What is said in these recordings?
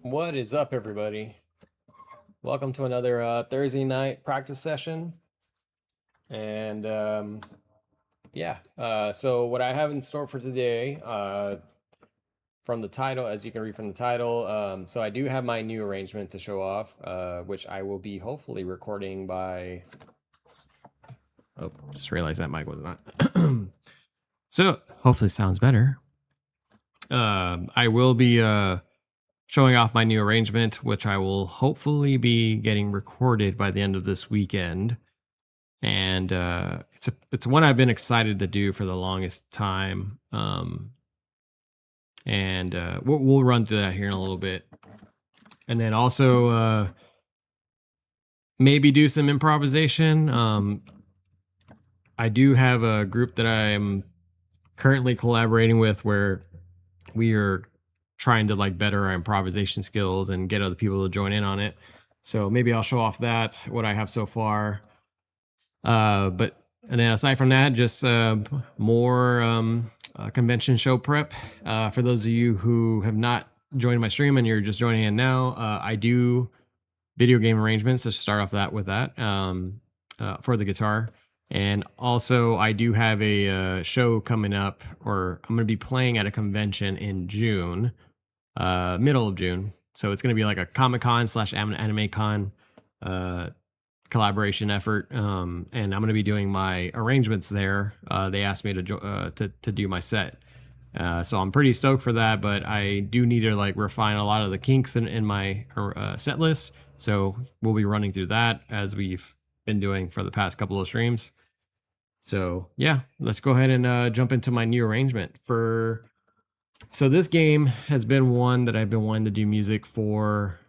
What is up, everybody? Welcome to another Thursday night practice session. And so what I have in store for today, from the title, as you can read from the title, so I do have my new arrangement to show off, which I will be hopefully recording by. Oh, just realized that mic was not. So hopefully it sounds better. I will be showing off my new arrangement, which I will hopefully be getting recorded by the end of this weekend. And it's one I've been excited to do for the longest time. We'll run through that here in a little bit, and then also maybe do some improvisation. I do have a group that I'm currently collaborating with where we are trying to like better our improvisation skills and get other people to join in on it. So maybe I'll show off that, what I have so far. And then aside from that, just more convention show prep. For those of you who have not joined my stream and you're just joining in now, I do video game arrangements. So start off with that for the guitar. And also, I do have a show coming up, or I'm going to be playing at a convention in June, middle of June. So it's going to be like a Comic-Con / Anime Con collaboration effort. And I'm going to be doing my arrangements there. They asked me to do my set. So I'm pretty stoked for that, but I do need to like refine a lot of the kinks in my set list. So we'll be running through that as we've been doing for the past couple of streams. So yeah, let's go ahead and jump into my new arrangement so this game has been one that I've been wanting to do music for,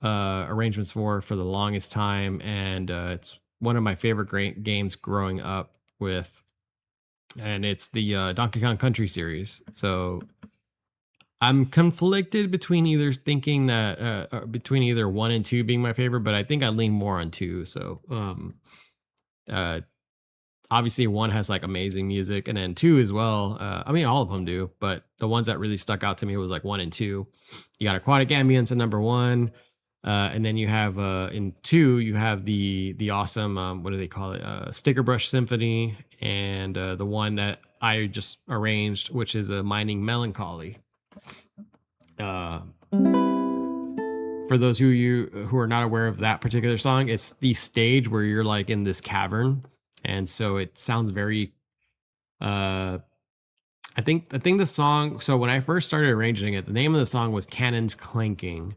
arrangements for the longest time. And it's one of my favorite games growing up with, and it's the Donkey Kong Country series. So I'm conflicted between either thinking that between either 1 and 2 being my favorite, but I think I lean more on 2. So obviously 1 has like amazing music, and then 2 as well. I mean, all of them do, but the ones that really stuck out to me was like 1 and 2. You got Aquatic Ambience in number 1, and then you have in 2 you have the awesome what do they call it, Sticker Brush Symphony, and the one that I just arranged, which is a Mining Melancholy. For those who are not aware of that particular song, it's the stage where you're like in this cavern. And so it sounds very I think the song, so when I first started arranging it, the name of the song was Cannons Clanking.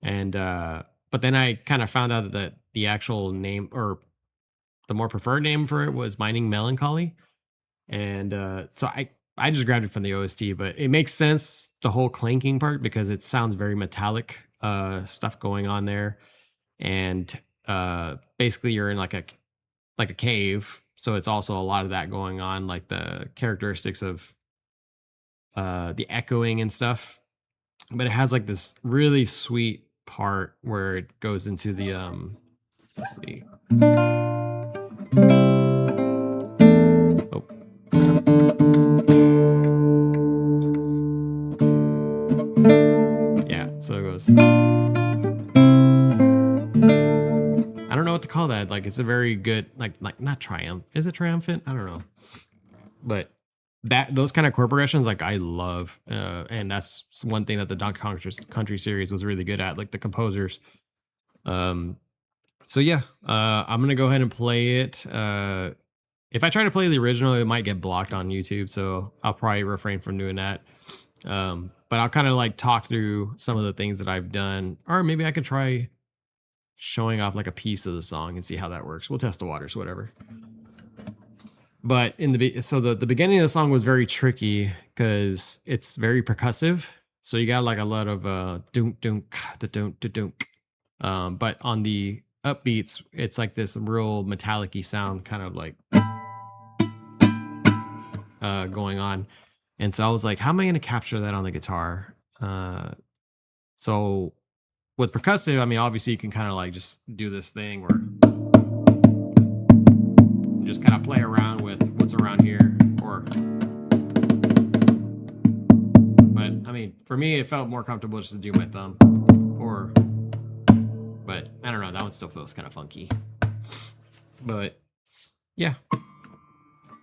And but then I kind of found out that the actual name, or the more preferred name for it, was Mining Melancholy. And so I just grabbed it from the OST, but it makes sense, the whole clanking part, because it sounds very metallic stuff going on there. And basically you're in like a cave, so it's also a lot of that going on, like the characteristics of the echoing and stuff. But it has like this really sweet part where it goes into the let's see. Oh. Yeah, so it goes. I don't know what to call that. Like, it's a very good, like not triumph. Is it triumphant? I don't know. But those kind of chord progressions, like, I love. And that's one thing that the Donkey Kong Country series was really good at, like the composers. So yeah, I'm gonna go ahead and play it. If I try to play the original, it might get blocked on YouTube, so I'll probably refrain from doing that. But I'll kind of like talk through some of the things that I've done, or maybe I could try showing off like a piece of the song and see how that works. We'll test the waters, whatever. But in the beginning of the song was very tricky because it's very percussive. So you got like a lot of dunk dunk da dunk da dunk. But on the upbeats, it's like this real metallic-y sound, kind of like going on. And so I was like, how am I going to capture that on the guitar? So with percussive, I mean, obviously you can kind of like just do this thing where you just kind of play around with what's around here, but I mean, for me, it felt more comfortable just to do my thumb. But I don't know, that one still feels kind of funky. But yeah.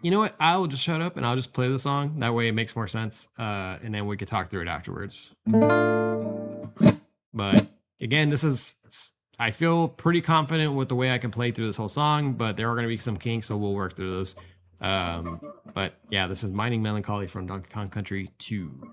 You know what? I will just shut up and I'll just play the song. That way it makes more sense. And then we could talk through it afterwards. But again, I feel pretty confident with the way I can play through this whole song, but there are going to be some kinks, so we'll work through those. But yeah, this is Mining Melancholy from Donkey Kong Country 2.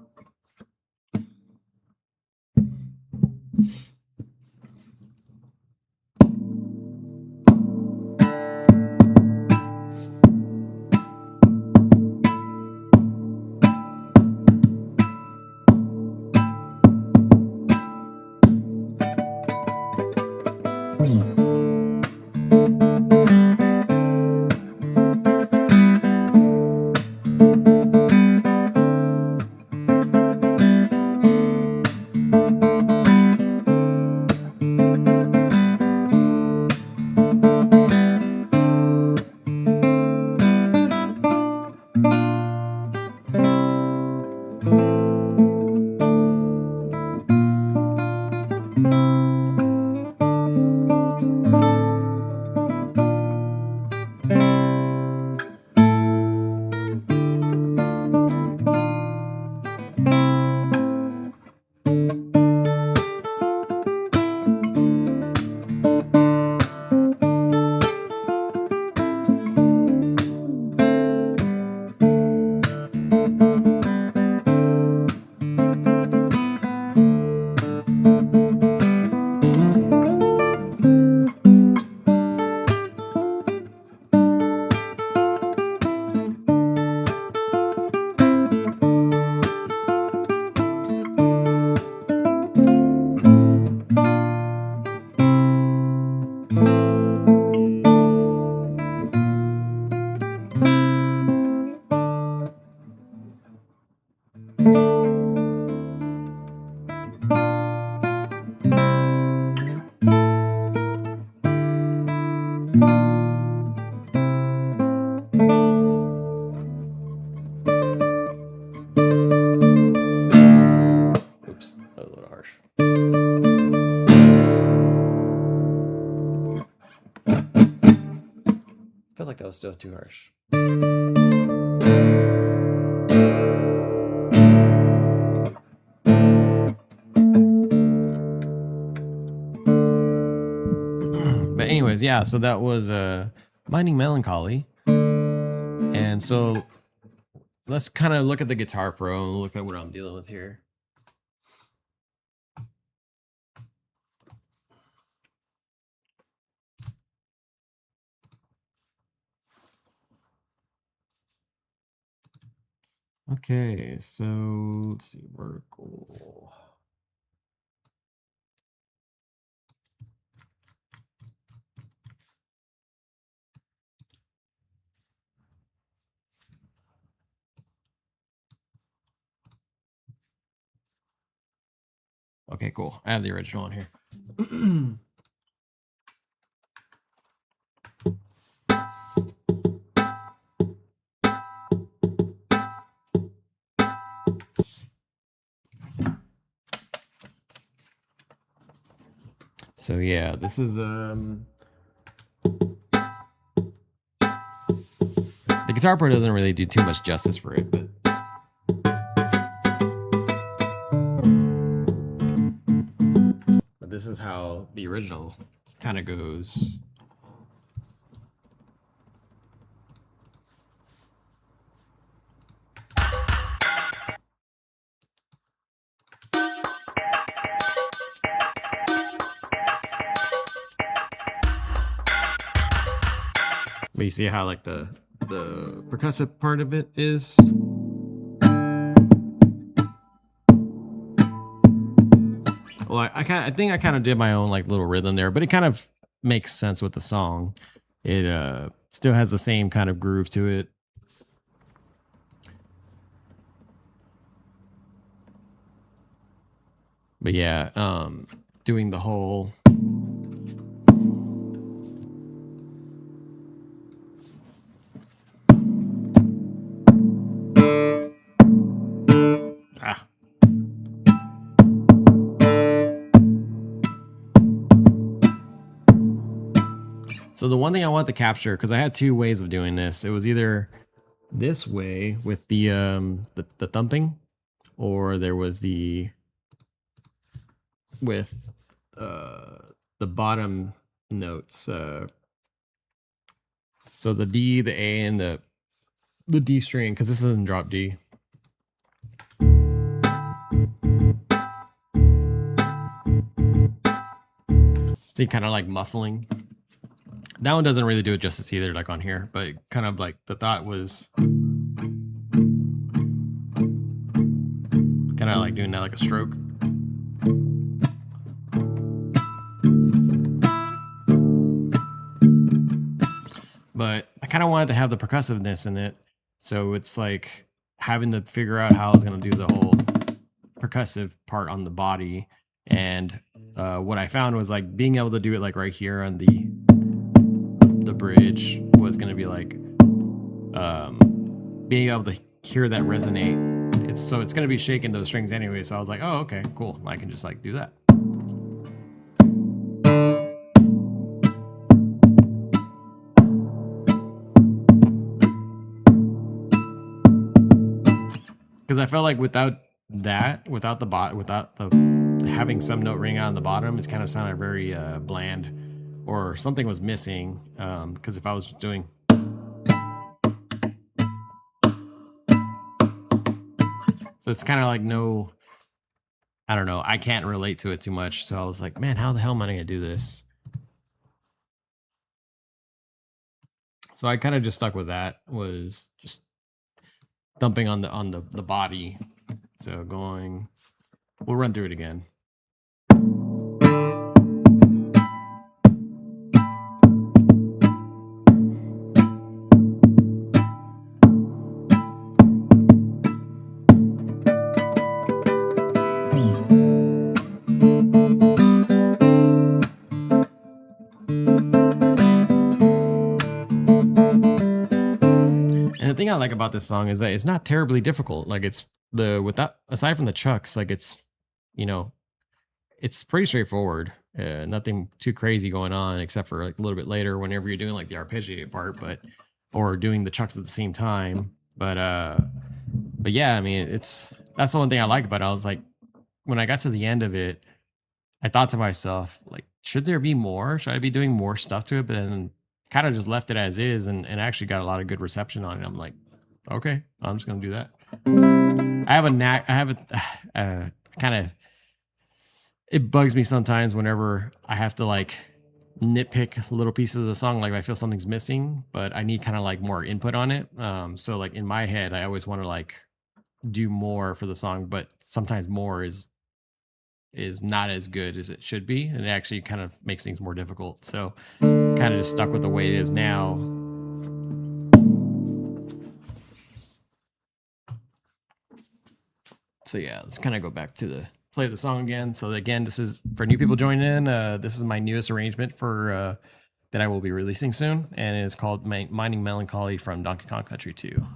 Oops, that was a little harsh. I felt like that was still too harsh. But anyways, yeah, so that was Mining Melancholy. And so let's kind of look at the Guitar Pro and look at what I'm dealing with here. Okay, so let's see, vertical. Okay, cool. I have the original one here. So yeah, this is the Guitar Pro doesn't really do too much justice for it, but this is how the original kind of goes. But you see how like the percussive part of it is. Well, I think I kind of did my own like little rhythm there, but it kind of makes sense with the song. It still has the same kind of groove to it. But yeah, doing the whole So the one thing I want to capture, because I had two ways of doing this, it was either this way with the thumping, or there was the with the bottom notes. So the D, the A, and the D string, because this is in drop D. See, kind of like muffling. That one doesn't really do it justice either, like on here, but kind of like the thought was kind of like doing that like a stroke. But I kind of wanted to have the percussiveness in it. So it's like having to figure out how I was going to do the whole percussive part on the body. And what I found was like being able to do it like right here on the bridge was going to be like being able to hear that resonate. It's going to be shaking those strings anyway. So I was like, oh, okay, cool. I can just like do that. Because I felt like without the having some note ring on the bottom, it's kind of sounded very bland, or something was missing. Because if I was doing, so it's kind of like no, I don't know, I can't relate to it too much. So I was like, man, how the hell am I gonna do this? So I kind of just stuck with that, was just thumping on the body. So going, we'll run through it again. The thing I like about this song is that it's not terribly difficult. Like it's aside from the chucks, like it's, you know, it's pretty straightforward. Nothing too crazy going on, except for like a little bit later whenever you're doing like the arpeggiated part, or doing the chucks at the same time. But yeah, I mean, that's the one thing I like about it. I was like, when I got to the end of it, I thought to myself, like, should there be more? Should I be doing more stuff to it? But then kind of just left it as is, and actually got a lot of good reception on it. I'm like, okay, I'm just gonna do that. I have a kind of, it bugs me sometimes whenever I have to like nitpick little pieces of the song, like I feel something's missing, but I need kind of like more input on it. So like in my head, I always want to like do more for the song, but sometimes more is not as good as it should be, and it actually kind of makes things more difficult. So kind of just stuck with the way it is now. So yeah, let's kind of go back to play the song again. So again, this is for new people joining in. This is my newest arrangement for that I will be releasing soon, and it is called Mining Melancholy from Donkey Kong Country 2.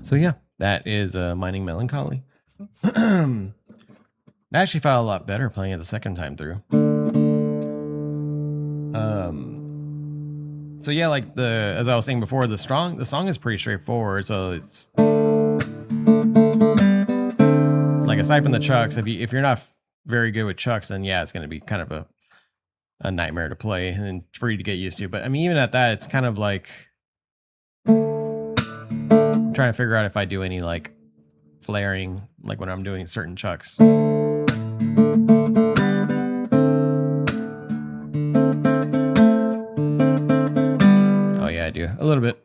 So yeah, that is Mining Melancholy. I actually felt a lot better playing it the second time through. So yeah, like as I was saying before, the song is pretty straightforward. So it's like, aside from the chucks, if you're not very good with chucks, then yeah, it's going to be kind of a nightmare to play and for you to get used to. But I mean, even at that, it's kind of like I'm trying to figure out if I do any like flaring, like when I'm doing certain chucks. Oh yeah, I do a little bit.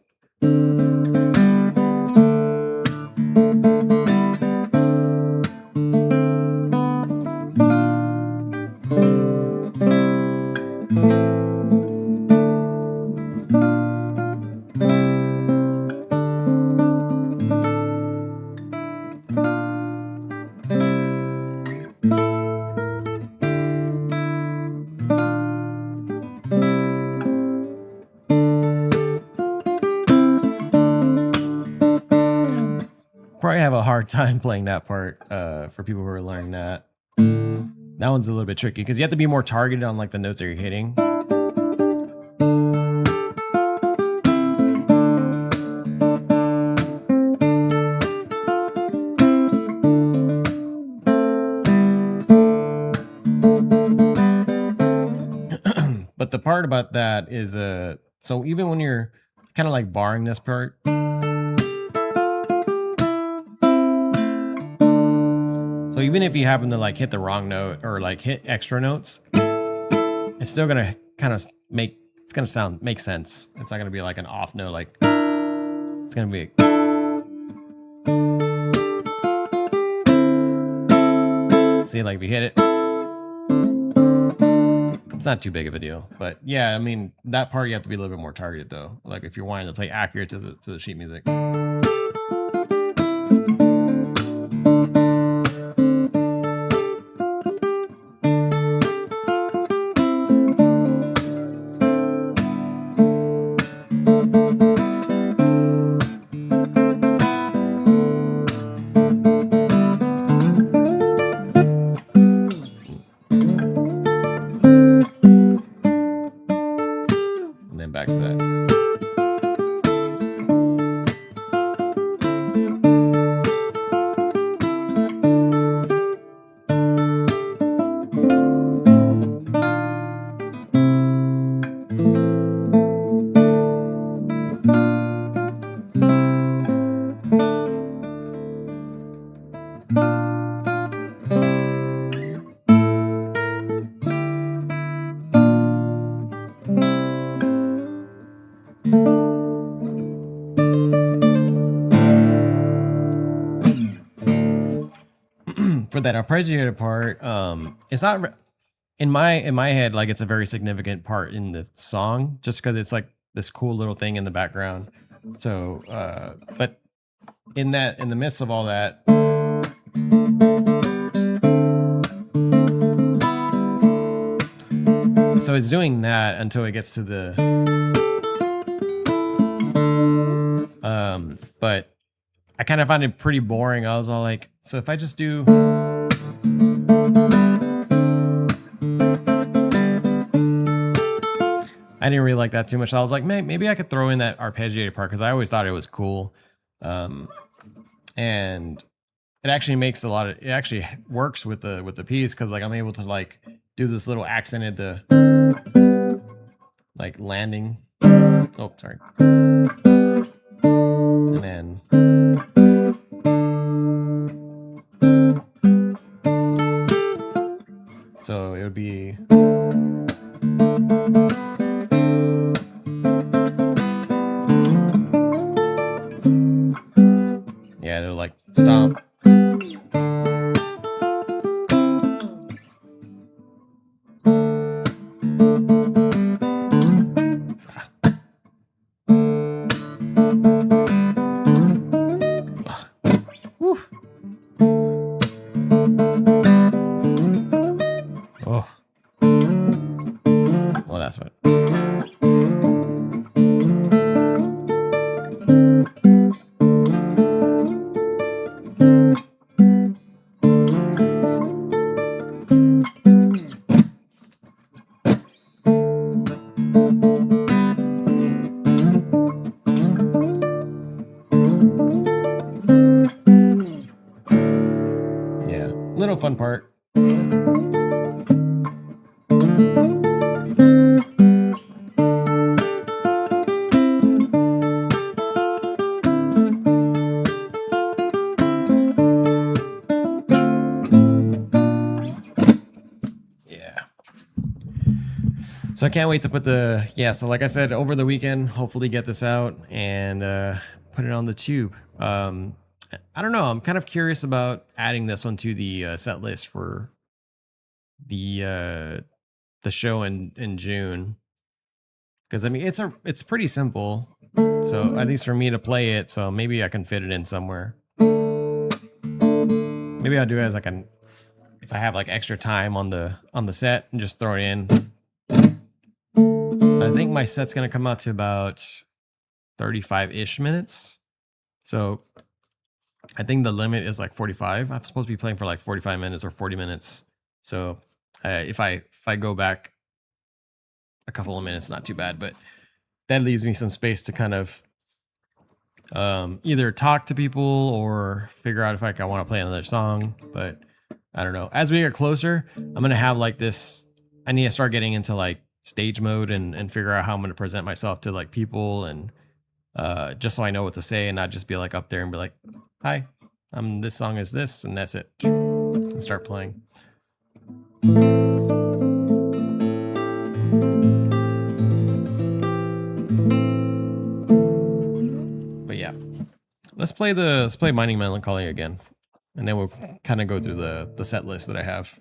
Probably have a hard time playing that part for people who are learning that. That one's a little bit tricky because you have to be more targeted on like the notes that you're hitting. But the part about that is so even when you're kind of like barring this part, so even if you happen to like hit the wrong note or like hit extra notes, it's still gonna kind of make sense. It's not gonna be like an off note, like it's gonna be see, like if you hit it, it's not too big of a deal. But yeah, I mean, that part you have to be a little bit more targeted though. Like if you're wanting to play accurate to the sheet music. Back to that. For that arpeggiated part, it's not in my head like it's a very significant part in the song, just because it's like this cool little thing in the background. So, but in the midst of all that, so it's doing that until it gets to the, but I kind of find it pretty boring. I was all like, so if I just do. I didn't really like that too much. I was like, maybe I could throw in that arpeggiated part because I always thought it was cool. And it actually makes it actually works with the piece because like I'm able to like do this little accented like landing. Oh, sorry. And then so it would be yeah, it'll like stomp. Oh. Well, that's what. little fun part. So I can't wait to put so like I said, over the weekend, hopefully get this out and put it on the tube. I don't know. I'm kind of curious about adding this one to the set list for the show in June. Because I mean, it's pretty simple. So at least for me to play it, so maybe I can fit it in somewhere. Maybe I'll do it as like if I have like extra time on the set and just throw it in. I think my set's going to come out to about 35-ish minutes. So I think the limit is like 45. I'm supposed to be playing for like 45 minutes or 40 minutes. So if I go back a couple of minutes, not too bad, but that leaves me some space to kind of either talk to people or figure out if I want to play another song. But I don't know. As we get closer, I'm going to have like this. I need to start getting into like stage mode and figure out how I'm going to present myself to like people and just so I know what to say and not just be like up there and be like, hi, this song is this, and that's it, and start playing. But yeah, let's play Mining Melancholy again, and then we'll kind of go through the set list that I have.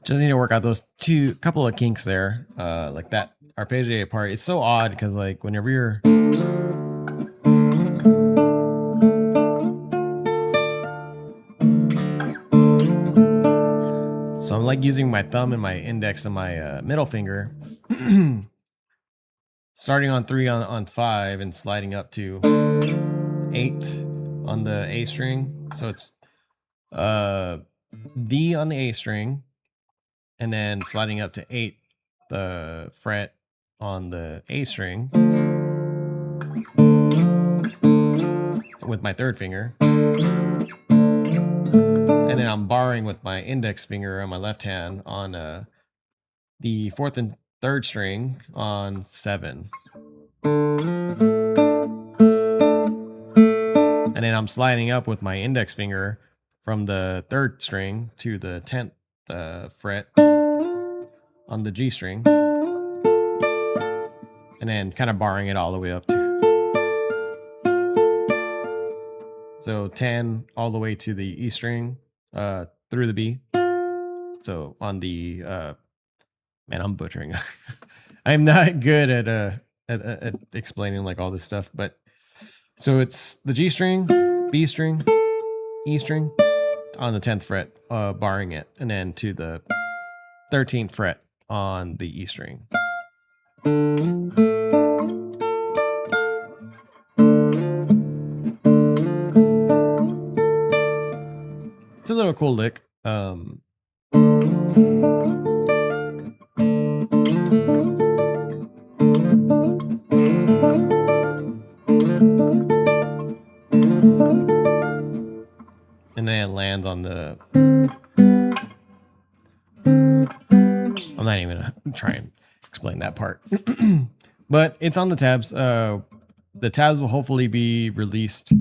Just need to work out those couple of kinks there, like that arpeggiate part. It's so odd because like whenever you're so I'm like using my thumb and my index and my middle finger, starting on 3 on 5 and sliding up to 8 on the A string. So it's D on the A string, and then sliding up to 8 the fret on the A string with my third finger, and then I'm barring with my index finger on my left hand on the 4th and 3rd string on 7, and then I'm sliding up with my index finger from the 3rd string to the 10th fret on the G string, and then kind of barring it all the way up to, so 10 all the way to the E string through the B. So on the man, I'm butchering. I'm not good at explaining like all this stuff, but so it's the G string, B string, E string on the 10th fret, barring it, and then to the 13th fret on the E string. It's a little cool lick. And then it lands on the, I'm not even gonna try and explain that part, but it's on the tabs. The tabs will hopefully be released.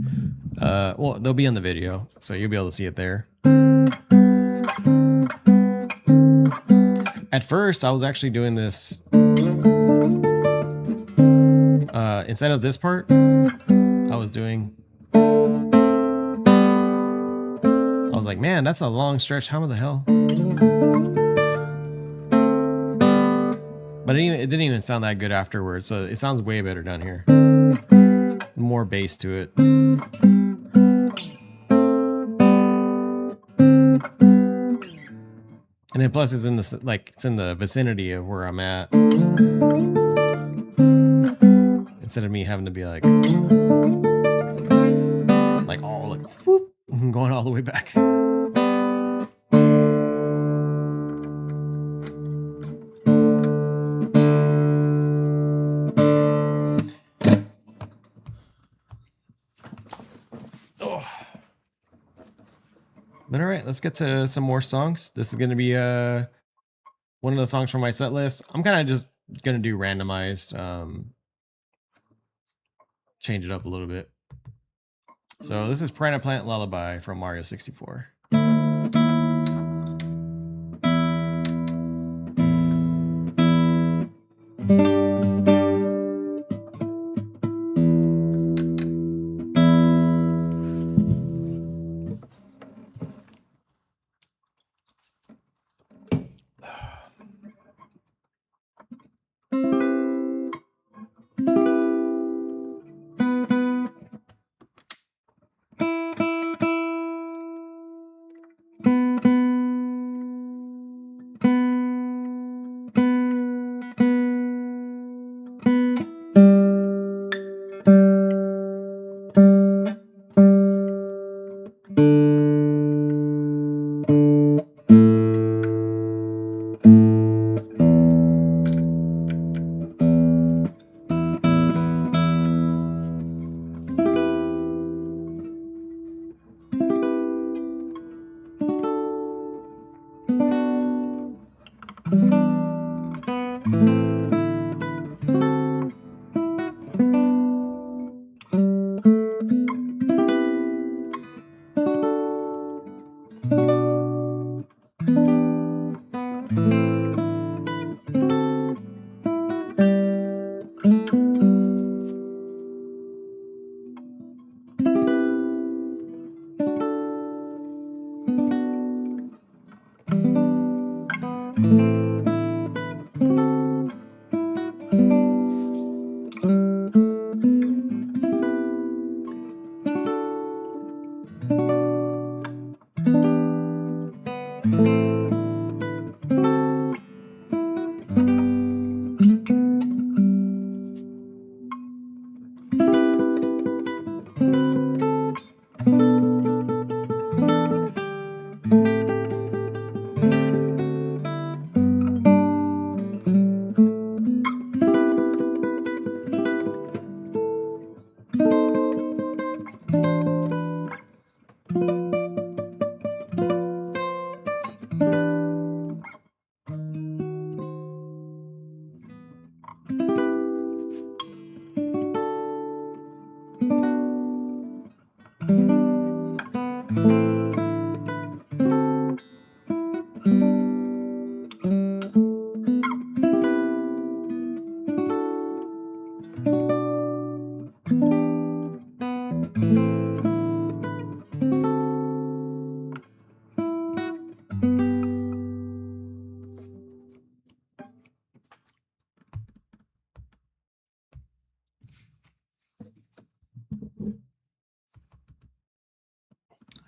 Well, they'll be on the video, so you'll be able to see it there. At first, I was actually doing this instead of this part. I was like, man, that's a long stretch. How the hell? But it didn't even sound that good afterwards. So it sounds way better down here. More bass to it. And then plus it's in the, like, it's in the vicinity of where I'm at. Instead of me having to be like all like whoop, going all the way back. But all right, let's get to some more songs. This is going to be one of the songs from my set list. I'm kind of just going to do randomized, change it up a little bit. So this is Piranha Plant Lullaby from Mario 64.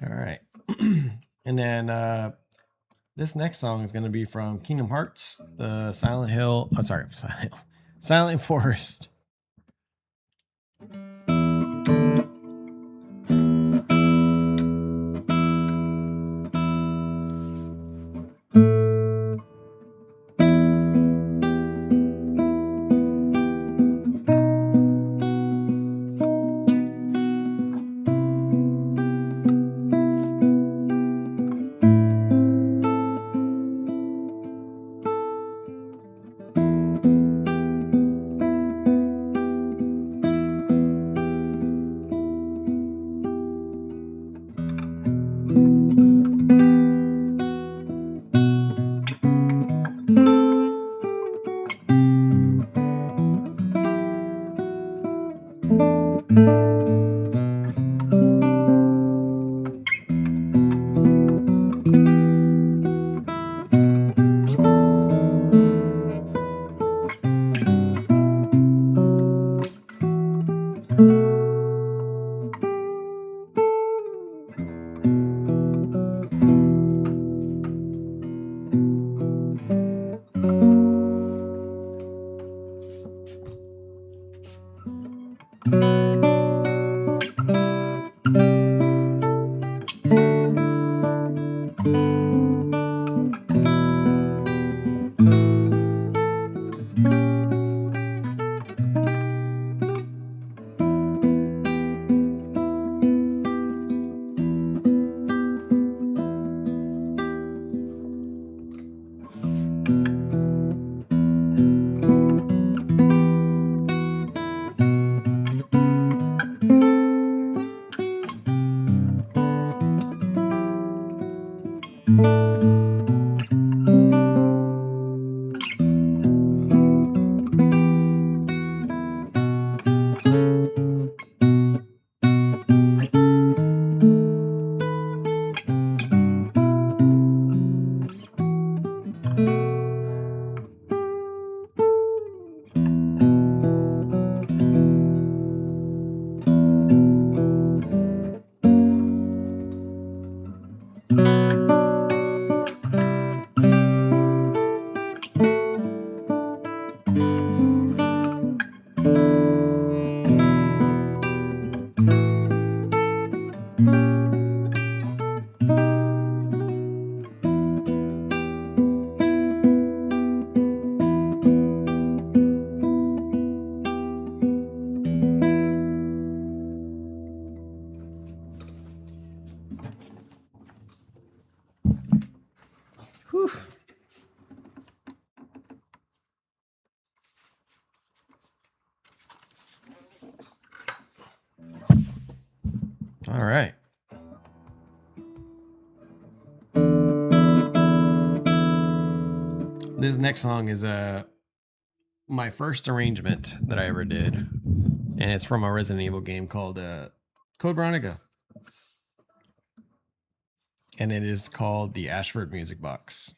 All right. And then this next song is going to be from Kingdom Hearts, the Silent Hill. Oh, sorry, Silent Forest. Whew. All right. This next song is my first arrangement that I ever did, and it's from a Resident Evil game called Code Veronica, and it is called the Ashford Music Box.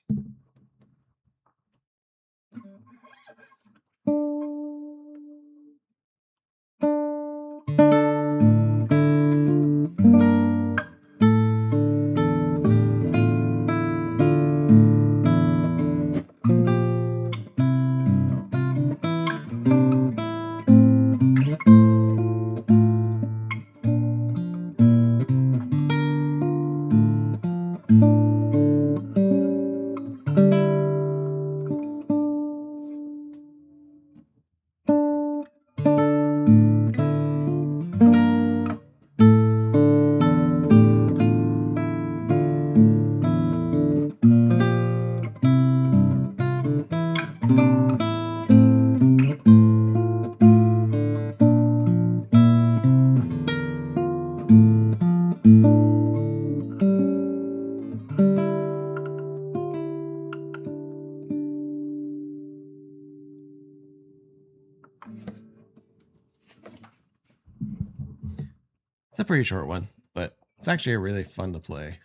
pretty short one, but it's actually really fun to play.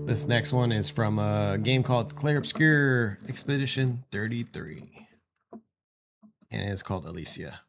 This next one is from a game called Clair Obscur Expedition 33. And it's called Alicia.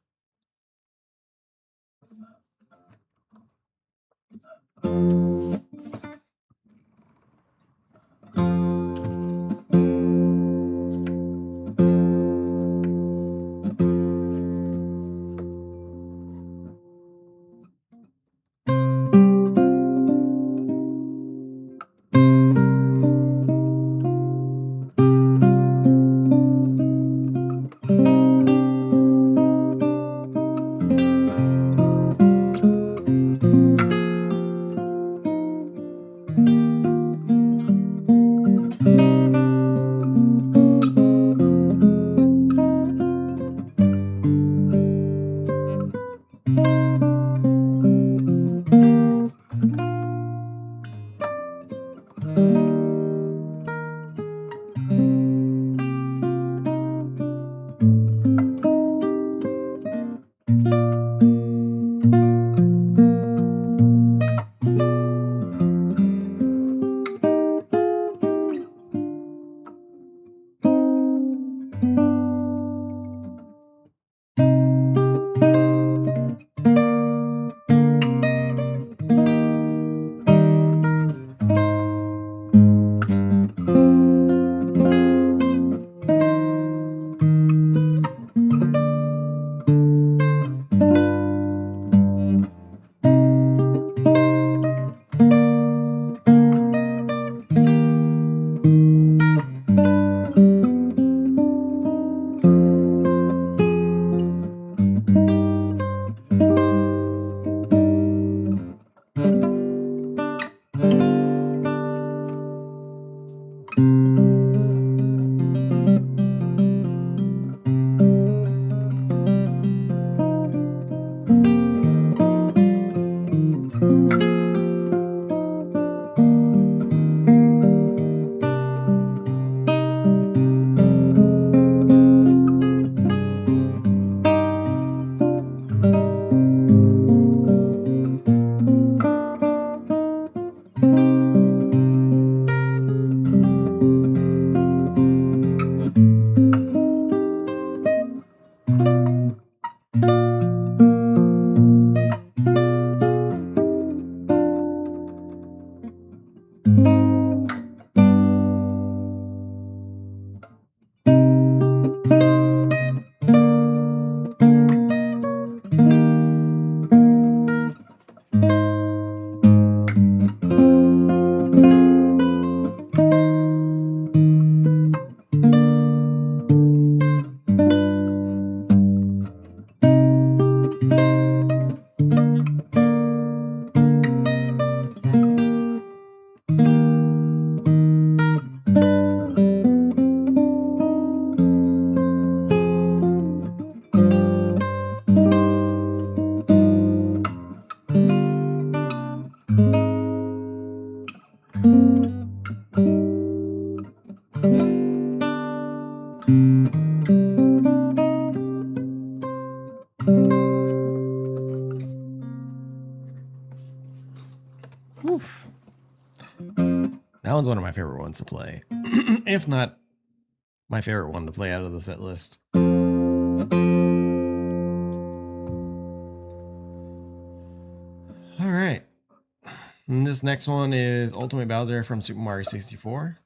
Oof. That one's one of my favorite ones to play. If not my favorite one to play out of the set list. All right. And this next one is Ultimate Bowser from Super Mario 64.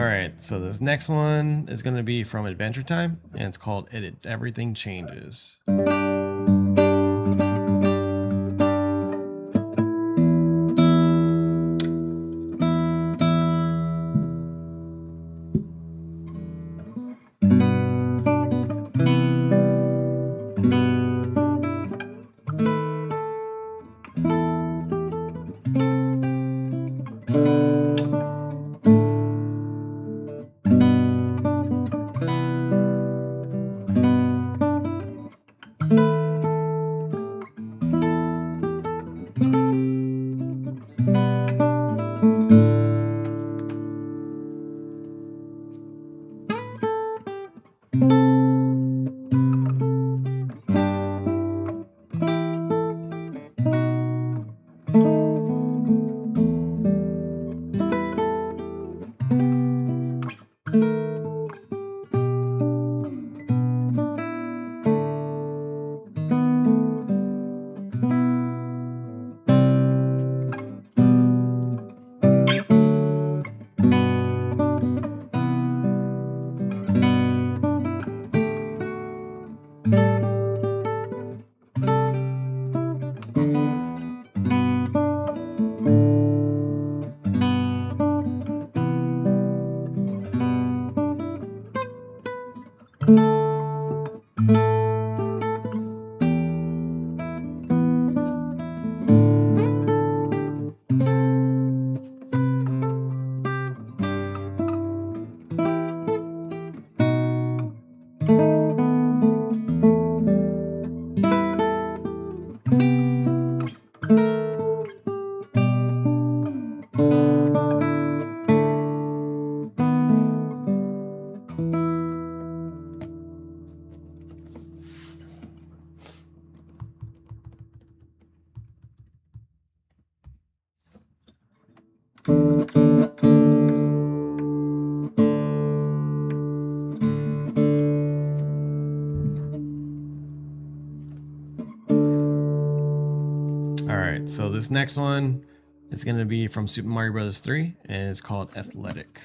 right, so this next one is going to be from Adventure Time, and it's called Everything Changes. Alright, so this next one is going to be from Super Mario Bros. 3, and it's called Athletic.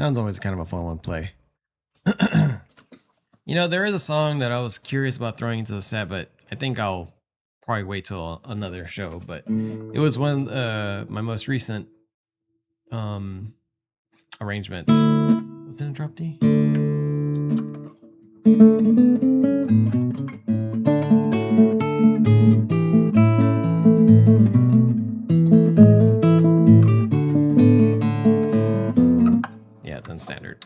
That one's always kind of a fun one to play. You know, there is a song that I was curious about throwing into the set, but I think I'll probably wait till another show. But it was one my most recent arrangement. Was it a drop D? Yeah, it's unstandard.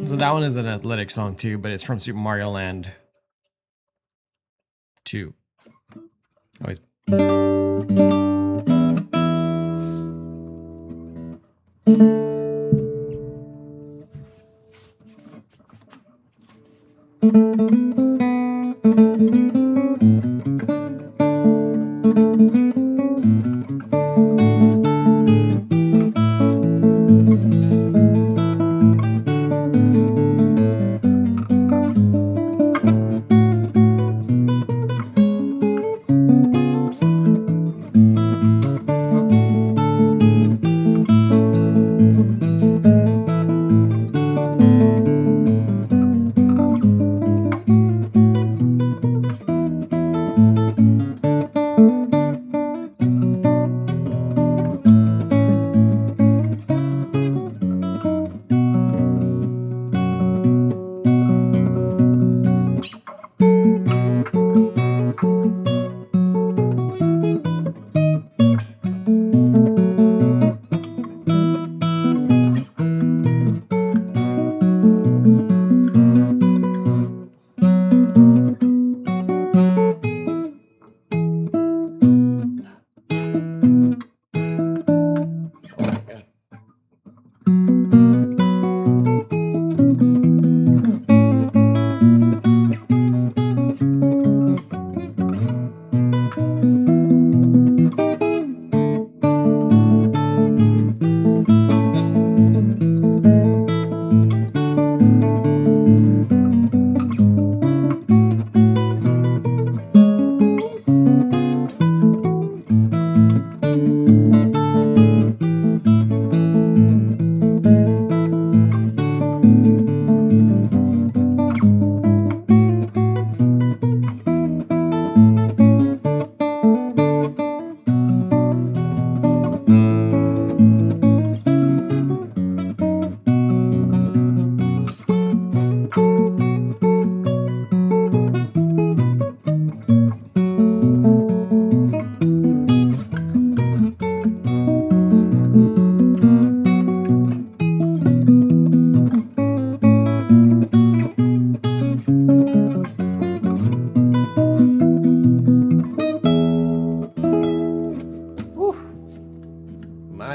So that one is an athletic song too, but it's from Super Mario Land 2. Always.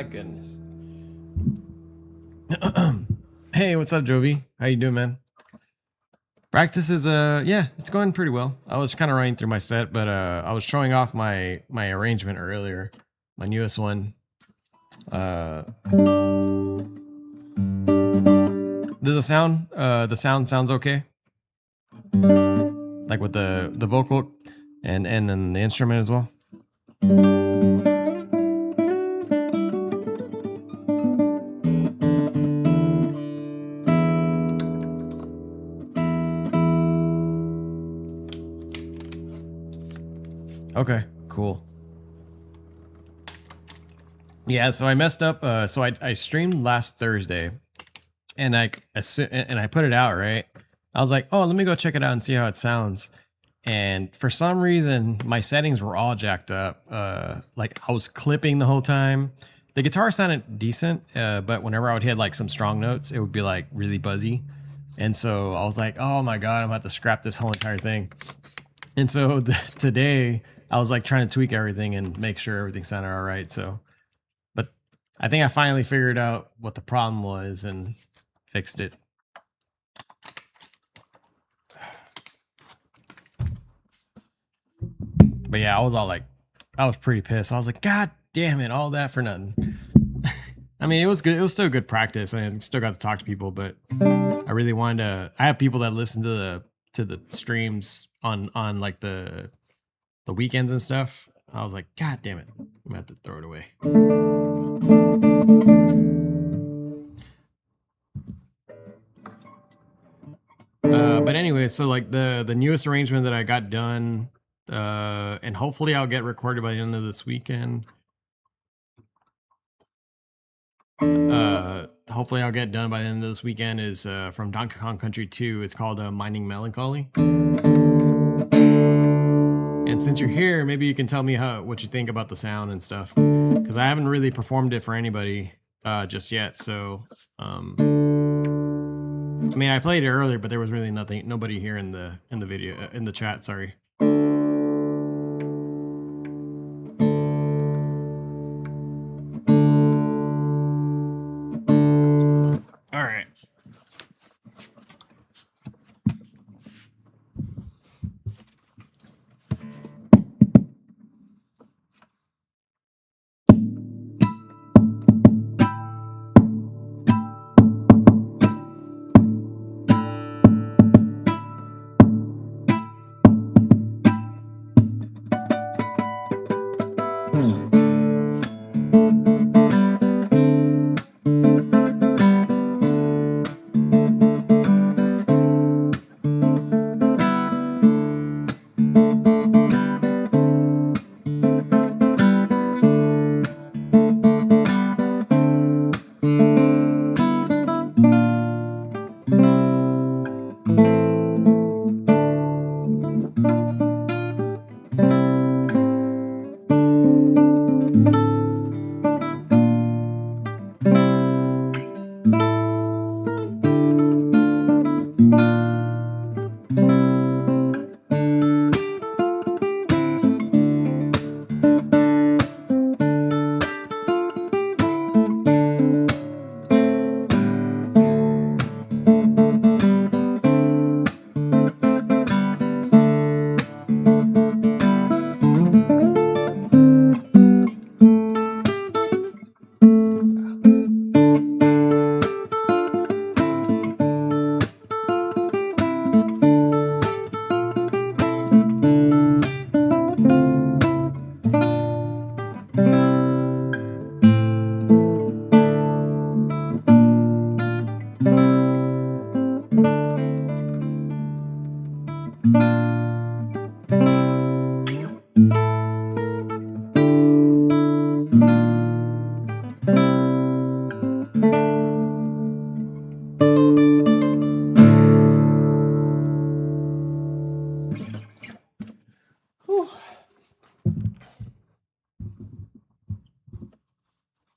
My goodness. Hey, what's up, Jovi? How you doing, man? Practice is yeah, it's going pretty well. I was kind of running through my set, but I was showing off my arrangement earlier, my newest one. Does the sound sounds okay? Like with the vocal and then the instrument as well. Okay, cool. Yeah, so I messed up. So I streamed last Thursday, and I put it out, right. I was like, oh, let me go check it out and see how it sounds. And for some reason, my settings were all jacked up. Like I was clipping the whole time. The guitar sounded decent, but whenever I would hit like some strong notes, it would be like really buzzy. And so I was like, oh my God, I'm about to scrap this whole entire thing. And so today I was like trying to tweak everything and make sure everything sounded all right. So, but I think I finally figured out what the problem was and fixed it. But yeah, I was pretty pissed. I was like, God damn it, all that for nothing. I mean, it was good. It was still good practice. I still got to talk to people, but I really wanted to. I have people that listen to the streams on like the weekends and stuff. I was like, God damn it, I'm gonna have to throw it away. But anyway, so like the newest arrangement that I got done, and hopefully I'll get recorded by the end of this weekend. Hopefully I'll get done by the end of this weekend is from Donkey Kong Country 2. It's called Mining Melancholy. And since you're here, maybe you can tell me what you think about the sound and stuff, because I haven't really performed it for anybody just yet. So, I mean, I played it earlier, but there was really nobody here in the video, in the chat. Sorry.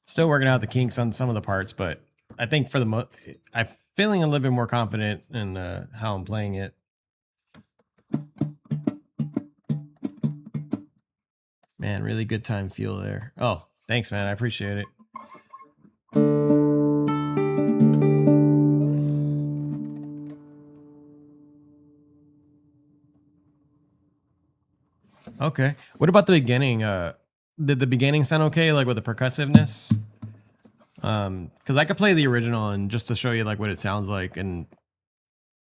Still working out the kinks on some of the parts, but I think for the I'm feeling a little bit more confident in how I'm playing it. Man, really good time feel there. Oh, thanks, man. I appreciate it. Okay. What about the beginning? Did the beginning sound okay, like with the percussiveness? Because I could play the original and just to show you like what it sounds like, and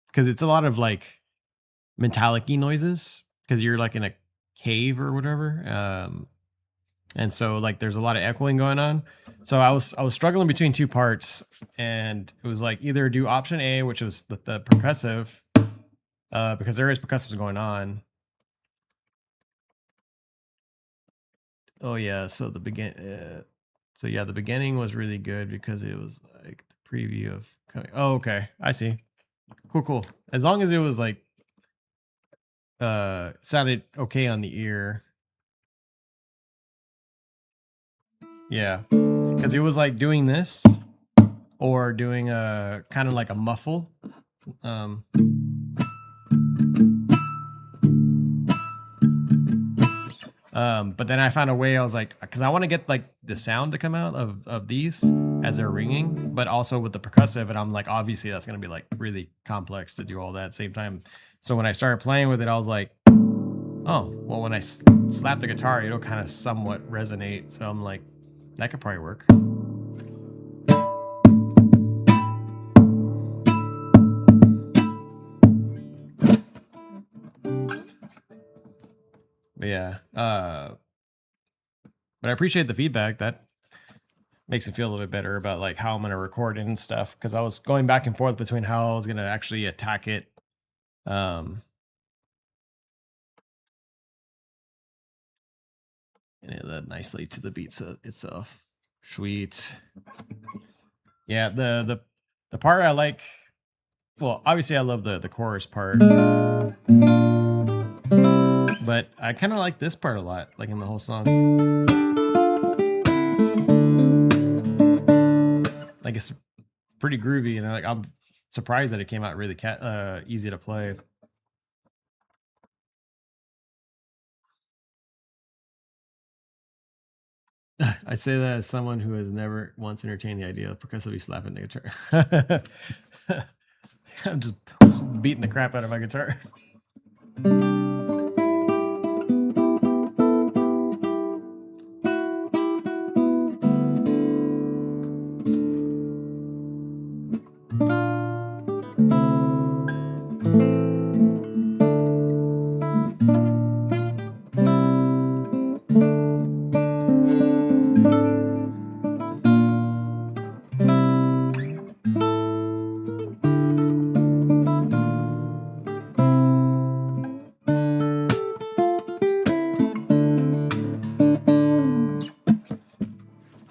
because it's a lot of like metallic-y noises because you're like in a cave or whatever. And so like there's a lot of echoing going on. So I was struggling between two parts, and it was like either do option A, which was the percussive, because there is percussives going on. Oh yeah, so the the beginning was really good because it was like the preview of coming. Oh, okay, I see. Cool. As long as it was like sounded okay on the ear. Yeah, because it was like doing this or doing a kind of like a muffle. But then I found a way. I was like, because I want to get like the sound to come out of these as they're ringing, but also with the percussive. And I'm like, obviously that's gonna be like really complex to do all that at the same time. So when I started playing with it, I was like, oh, well, when I slap the guitar, it'll kind of somewhat resonate. So I'm like, that could probably work. But yeah, but I appreciate the feedback. That makes me feel a little bit better about like how I'm gonna record it and stuff. Because I was going back and forth between how I was gonna actually attack it. And it led nicely to the beat itself. Sweet. Yeah, the part I like. Well, obviously I love the chorus part, but I kind of like this part a lot, like in the whole song. Like it's pretty groovy, and like I'm surprised that it came out really easy to play. I say that as someone who has never once entertained the idea of percussively slapping the guitar. I'm just beating the crap out of my guitar.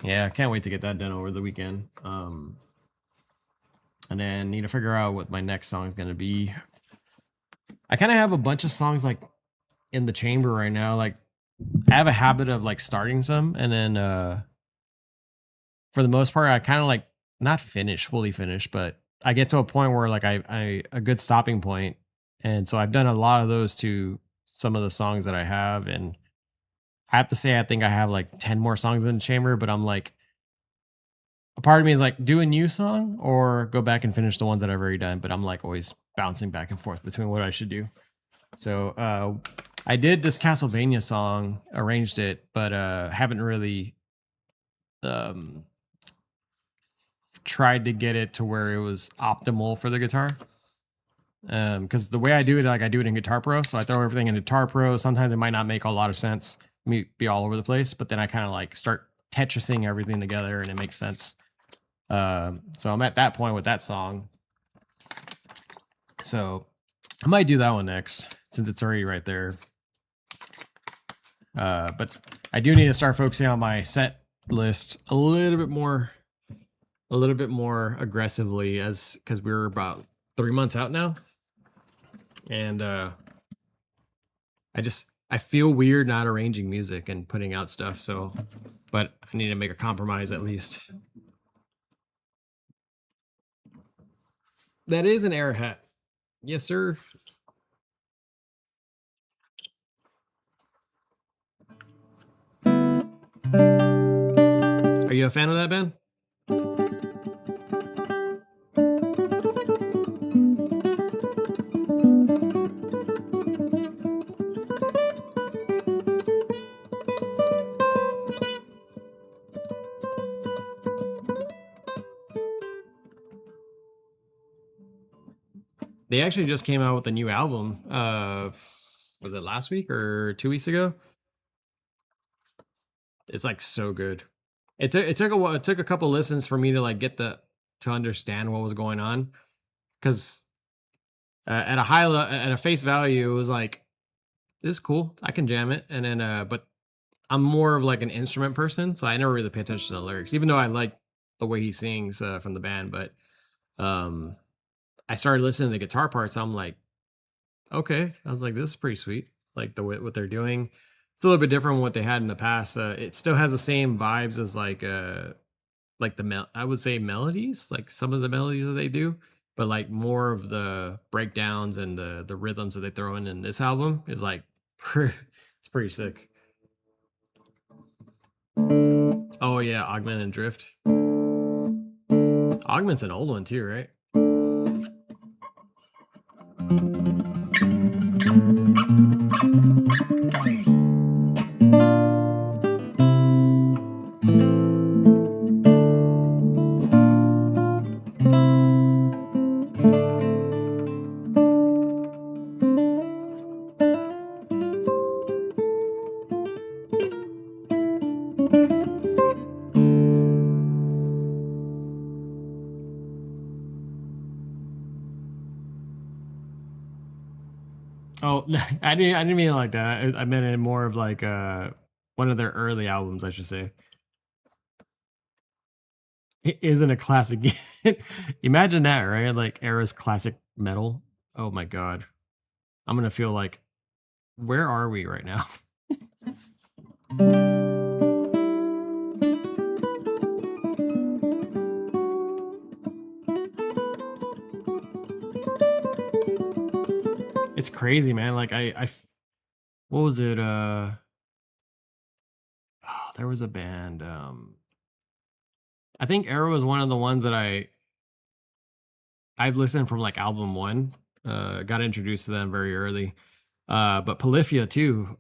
Yeah, I can't wait to get that done over the weekend. And then need to figure out what my next song is going to be. I kind of have a bunch of songs like in the chamber right now. Like I have a habit of like starting some and then for the most part I kind of like not fully finish, but I get to a point where like I a good stopping point. And so I've done a lot of those to some of the songs that I have, and I have to say I think I have like 10 more songs in the chamber, but I'm like a part of me is like do a new song or go back and finish the ones that I've already done, but I'm like always bouncing back and forth between what I should do. So I did this Castlevania song, arranged it, but haven't really um, tried to get it to where it was optimal for the guitar. Because the way I do it, like I do it in Guitar Pro, so I throw everything in Guitar Pro. Sometimes it might not make a lot of sense, be all over the place, but then I kind of like start Tetrising everything together, and it makes sense. So I'm at that point with that song. So I might do that one next since it's already right there. But I do need to start focusing on my set list a little bit more aggressively, as because we're about 3 months out now, and I feel weird not arranging music and putting out stuff. So, but I need to make a compromise at least. That is an air hat. Yes, sir. Are you a fan of that band? They actually just came out with a new album. Was it last week or 2 weeks ago? It's like so good. It took a couple listens for me to like get to understand what was going on, because at a face value, it was like, this is cool, I can jam it, and then but I'm more of like an instrument person, so I never really pay attention to the lyrics, even though I like the way he sings from the band. But um, I started listening to the guitar parts. I'm like, okay, I was like, this is pretty sweet. Like the way what they're doing, it's a little bit different from what they had in the past. It still has the same vibes as like I would say melodies, like some of the melodies that they do, but like more of the breakdowns and the rhythms that they throw in this album is like it's pretty sick. Oh yeah, Augment and Drift. Augment's an old one too, right? Oh, I didn't mean it like that. I meant it more of like one of their early albums, I should say. It isn't a classic. Imagine that, right? Like era's classic metal. Oh my god. I'm gonna feel like, where are we right now? It's crazy, man. Like what was it? Oh, there was a band. I think Arrow is one of the ones that I've listened from like album one. Got introduced to them very early. But Polyphia too.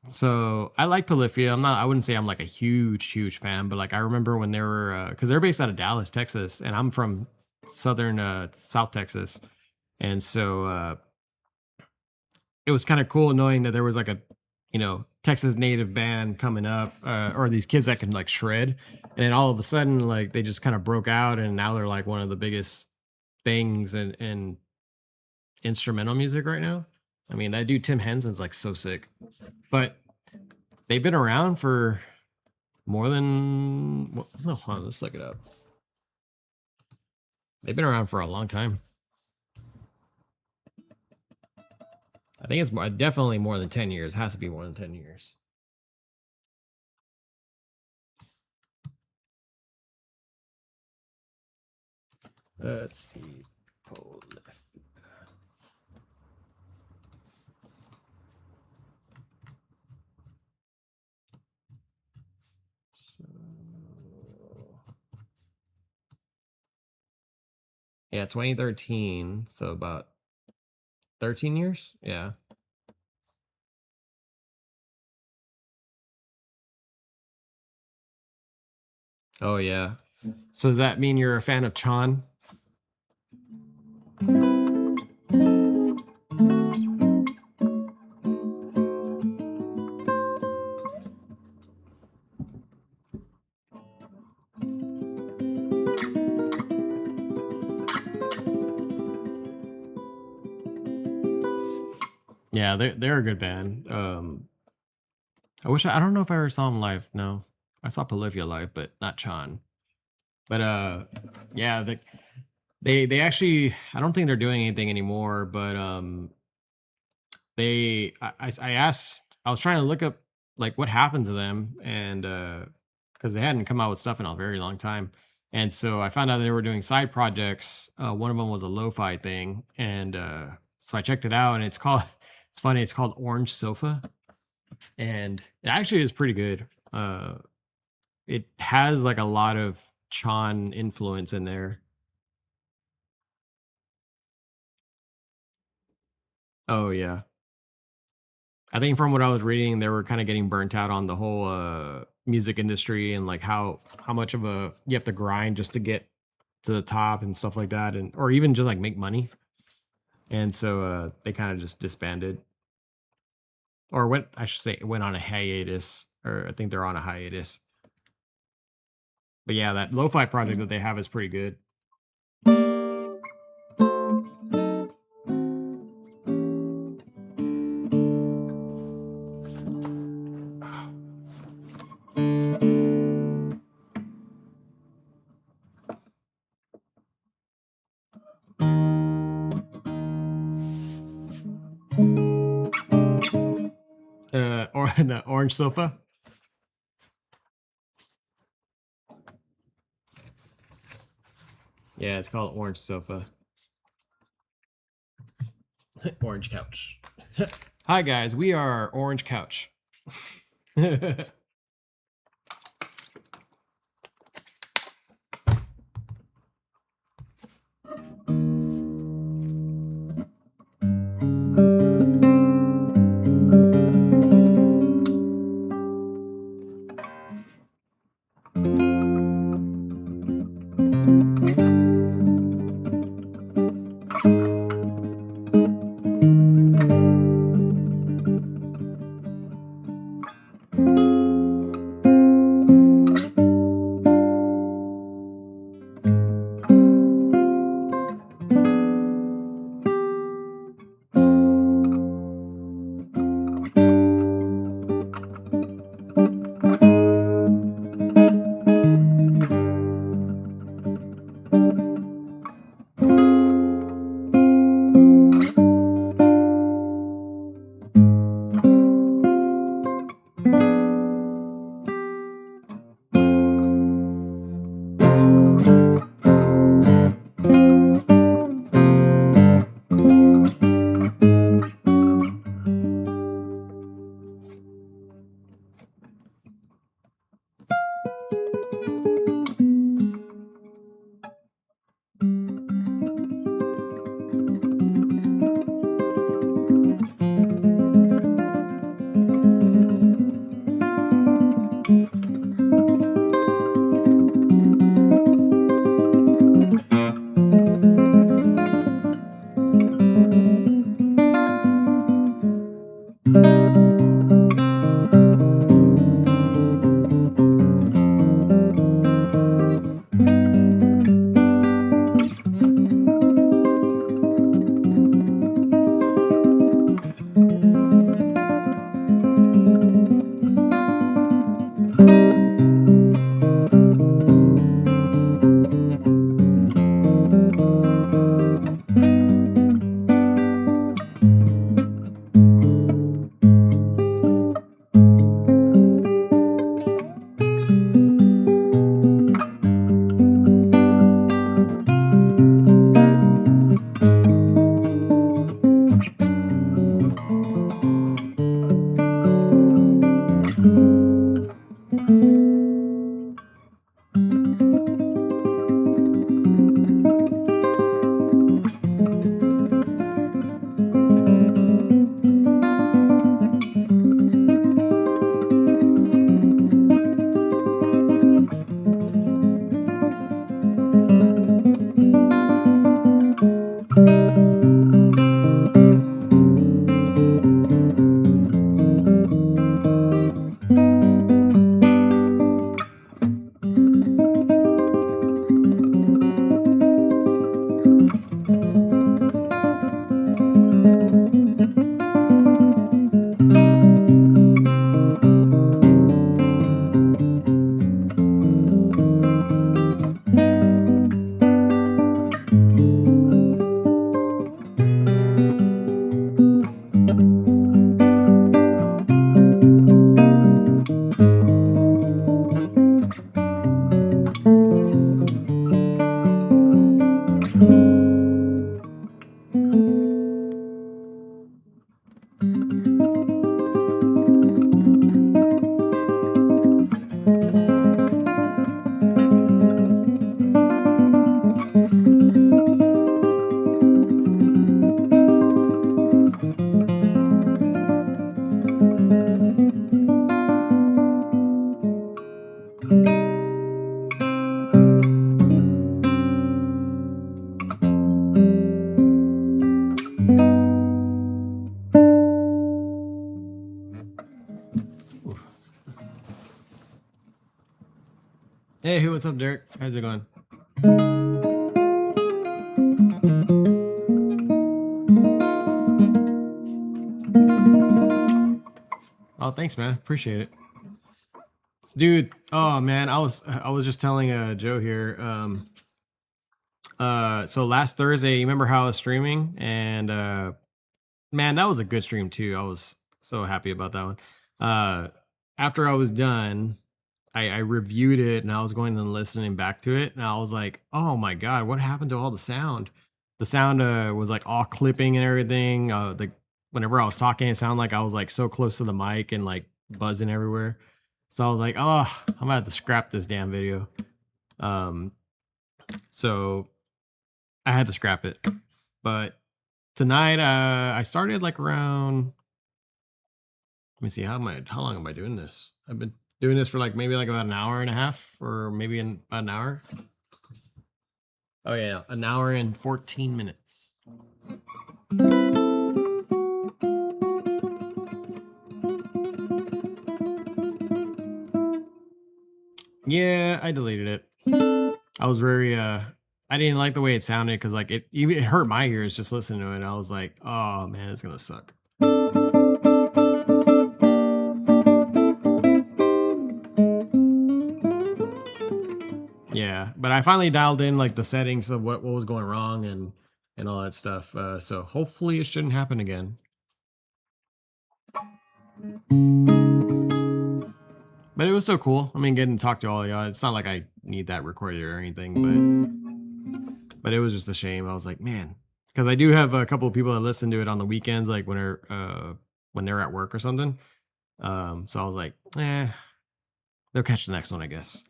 So I like Polyphia. I wouldn't say I'm like a huge fan, but like I remember when they were, because they're based out of Dallas, Texas, and I'm from South Texas, and so it was kind of cool knowing that there was like a, Texas native band coming up, or these kids that can like shred, and then all of a sudden like they just kind of broke out, and now they're like one of the biggest things in instrumental music right now. I mean, that dude Tim Henson's like so sick, but they've been around for more than, no, hold on, let's look it up. They've been around for a long time. I think it's definitely more than 10 years. It has to be more than 10 years. Let's see. Yeah, 2013. So about 13 years. Yeah. Oh, yeah. So does that mean you're a fan of Chan? Yeah, they're a good band. I don't know if I ever saw them live. No, I saw Polyphia live, but not Chan. But yeah, they actually, I don't think they're doing anything anymore. But I asked, I was trying to look up like what happened to them, and because they hadn't come out with stuff in a very long time. And so I found out they were doing side projects. One of them was a lo-fi thing, and so I checked it out, and it's called. It's funny. It's called Orange Sofa, and it actually is pretty good. It has like a lot of Chan influence in there. Oh yeah, I think from what I was reading, they were kind of getting burnt out on the whole music industry and like how much of a you have to grind just to get to the top and stuff like that, and or even just like make money. And so they kind of just disbanded, or went I should say went on a hiatus, or I think they're on a hiatus. But yeah, that lo-fi project that they have is pretty good. Or the Orange Sofa. Yeah, it's called Orange Sofa. Orange Couch. Hi guys, we are Orange Couch. Hey, what's up, Derek? How's it going? Oh, thanks, man. Appreciate it. Dude, oh man, I was just telling Joe here. So last Thursday, you remember how I was streaming? And man, that was a good stream too. I was so happy about that one. After I was done, I reviewed it and I was going and listening back to it, and I was like, oh my god, what happened to all the sound? The sound was like all clipping and everything. Whenever I was talking, it sounded like I was like so close to the mic and like buzzing everywhere. So I was like, oh, I'm gonna have to scrap this damn video. So I had to scrap it. But tonight, I started like around. Let me see, how long am I doing this? I've been doing this for like maybe like about an hour and a half, or maybe about an hour. Oh yeah, no, an hour and 14 minutes. Yeah, I deleted it. I was very I didn't like the way it sounded, because like it hurt my ears just listening to it. I was like, oh man, it's gonna suck. Yeah, but I finally dialed in like the settings of what was going wrong and all that stuff. So hopefully it shouldn't happen again. But it was so cool. I mean, getting to talk to all of y'all. It's not like I need that recorded or anything, but it was just a shame. I was like, man, because I do have a couple of people that listen to it on the weekends, like when they're at work or something. So I was like, they'll catch the next one, I guess.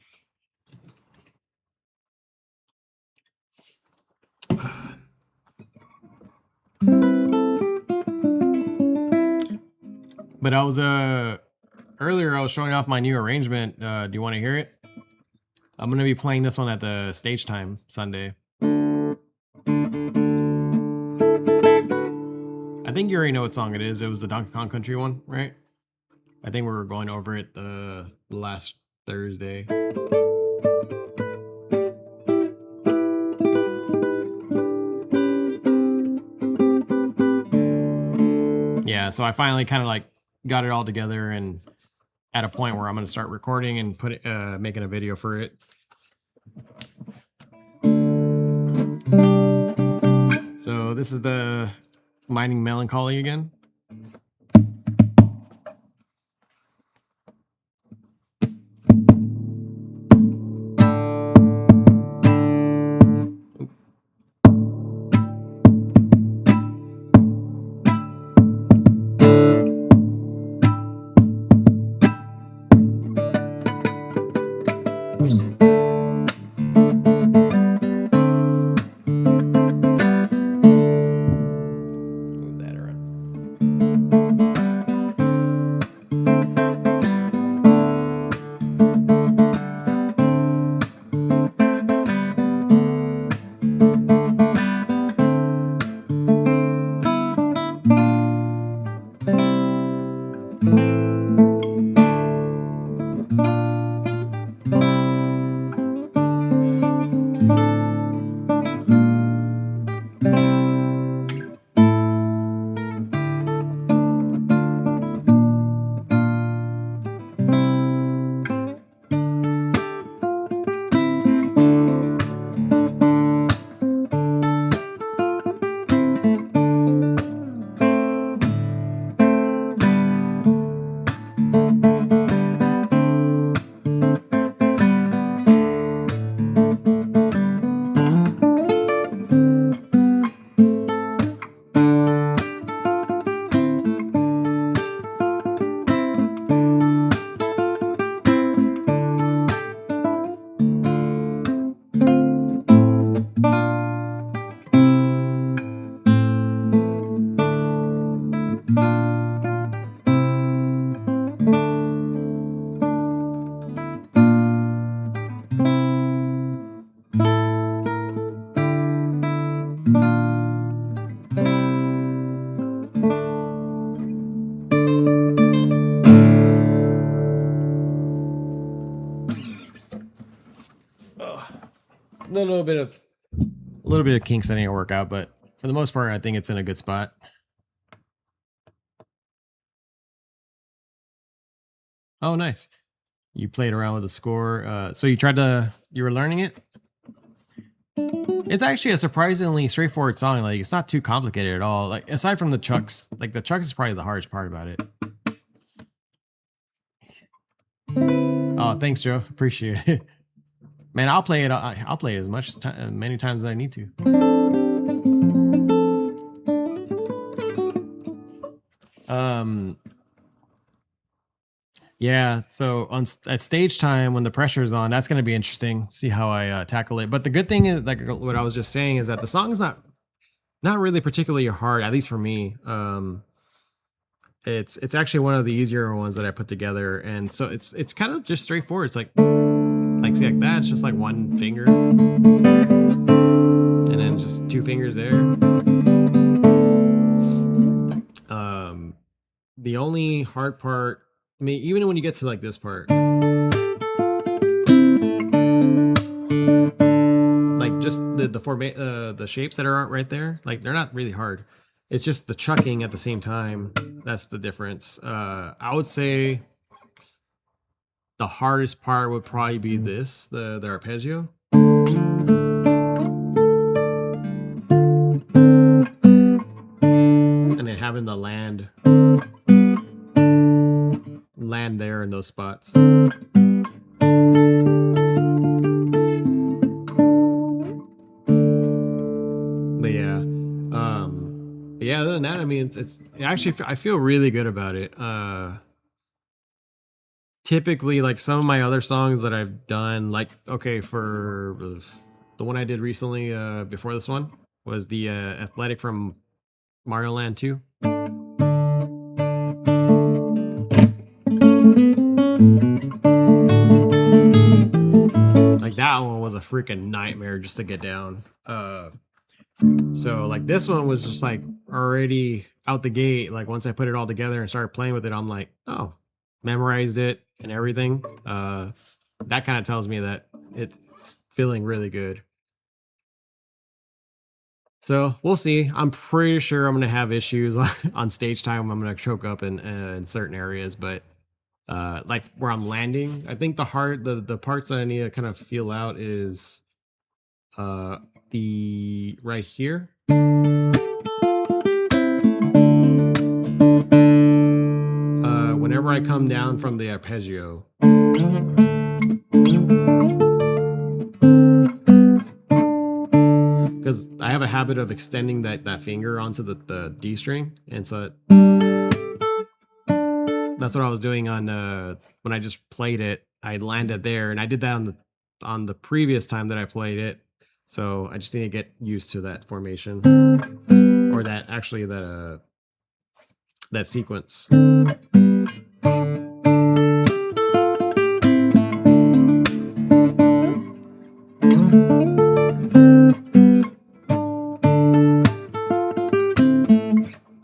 But I was earlier I was showing off my new arrangement. Do you want to hear it? I'm gonna be playing this one at the stage time Sunday. I think you already know what song it is. It was the Donkey Kong Country one, right? I think we were going over it the last Thursday. Yeah, so I finally kind of like got it all together and at a point where I'm going to start recording and making a video for it. So this is the Mining Melancholy again. Move that around. little bit of kinks that need to work out, but for the most part, I think it's in a good spot. Oh, nice. You played around with the score. So you were learning it? It's actually a surprisingly straightforward song. Like, it's not too complicated at all. Like, aside from the chucks, like the chucks is probably the hardest part about it. Oh, thanks, Joe. Appreciate it. Man, I'll play it. I'll play it as many times as I need to. Yeah. So at stage time, when the pressure's on, that's going to be interesting. See how I tackle it. But the good thing is, like what I was just saying, is that the song is not really particularly hard, at least for me. It's actually one of the easier ones that I put together, and so it's kind of just straightforward. It's like see, like that. It's just like one finger, and then just two fingers there. The only hard part, I mean, even when you get to like this part, like just the shapes that are right there, like they're not really hard. It's just the chucking at the same time. That's the difference. I would say the hardest part would probably be this, the arpeggio. And then having the land there in those spots. But yeah, other than that, I mean, it's actually, I feel really good about it. Typically, like some of my other songs that I've done, like, okay, for the one I did recently, before this one, was the Athletic from Mario Land 2. Like that one was a freaking nightmare just to get down. So like this one was just like already out the gate. Like once I put it all together and started playing with it, I'm like, oh, memorized it and everything. That kind of tells me that it's feeling really good. So we'll see. I'm pretty sure I'm gonna have issues on stage time. I'm gonna choke up in certain areas, but like where I'm landing, I think the parts that I need to kind of feel out is the right here. Whenever I come down from the arpeggio, because I have a habit of extending that finger onto the D string, and so that's what I was doing on when I just played it. I landed there, and I did that on the previous time that I played it. So I just need to get used to that formation, or that sequence.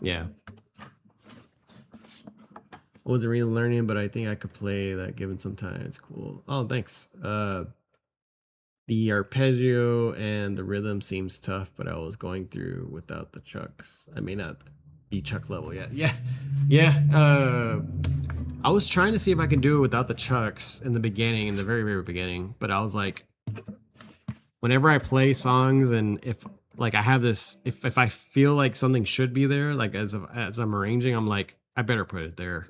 Yeah. I wasn't really learning, but I think I could play that given some time. It's cool. Oh, thanks. The arpeggio and the rhythm seems tough, but I was going through without the chucks. I may not be chuck level yet. Yeah. I was trying to see if I can do it without the chucks in the beginning, in the very, very beginning. But I was like, whenever I play songs, and if like I have this, if I feel like something should be there, like as I'm arranging, I'm like, I better put it there.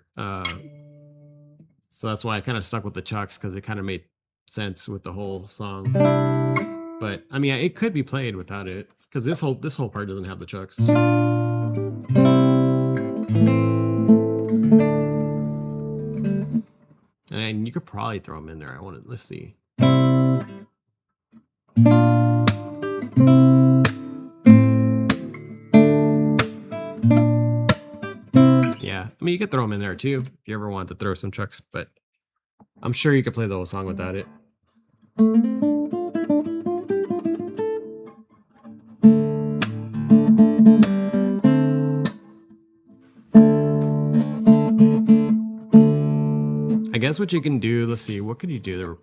So that's why I kind of stuck with the chucks, because it kind of made sense with the whole song. But I mean, it could be played without it, because this whole part doesn't have the chucks. And you could probably throw them in there. Let's see. Yeah, I mean, you could throw them in there too if you ever want to throw some chucks, but I'm sure you could play the whole song without it. I guess what you can do, let's see, what could you do?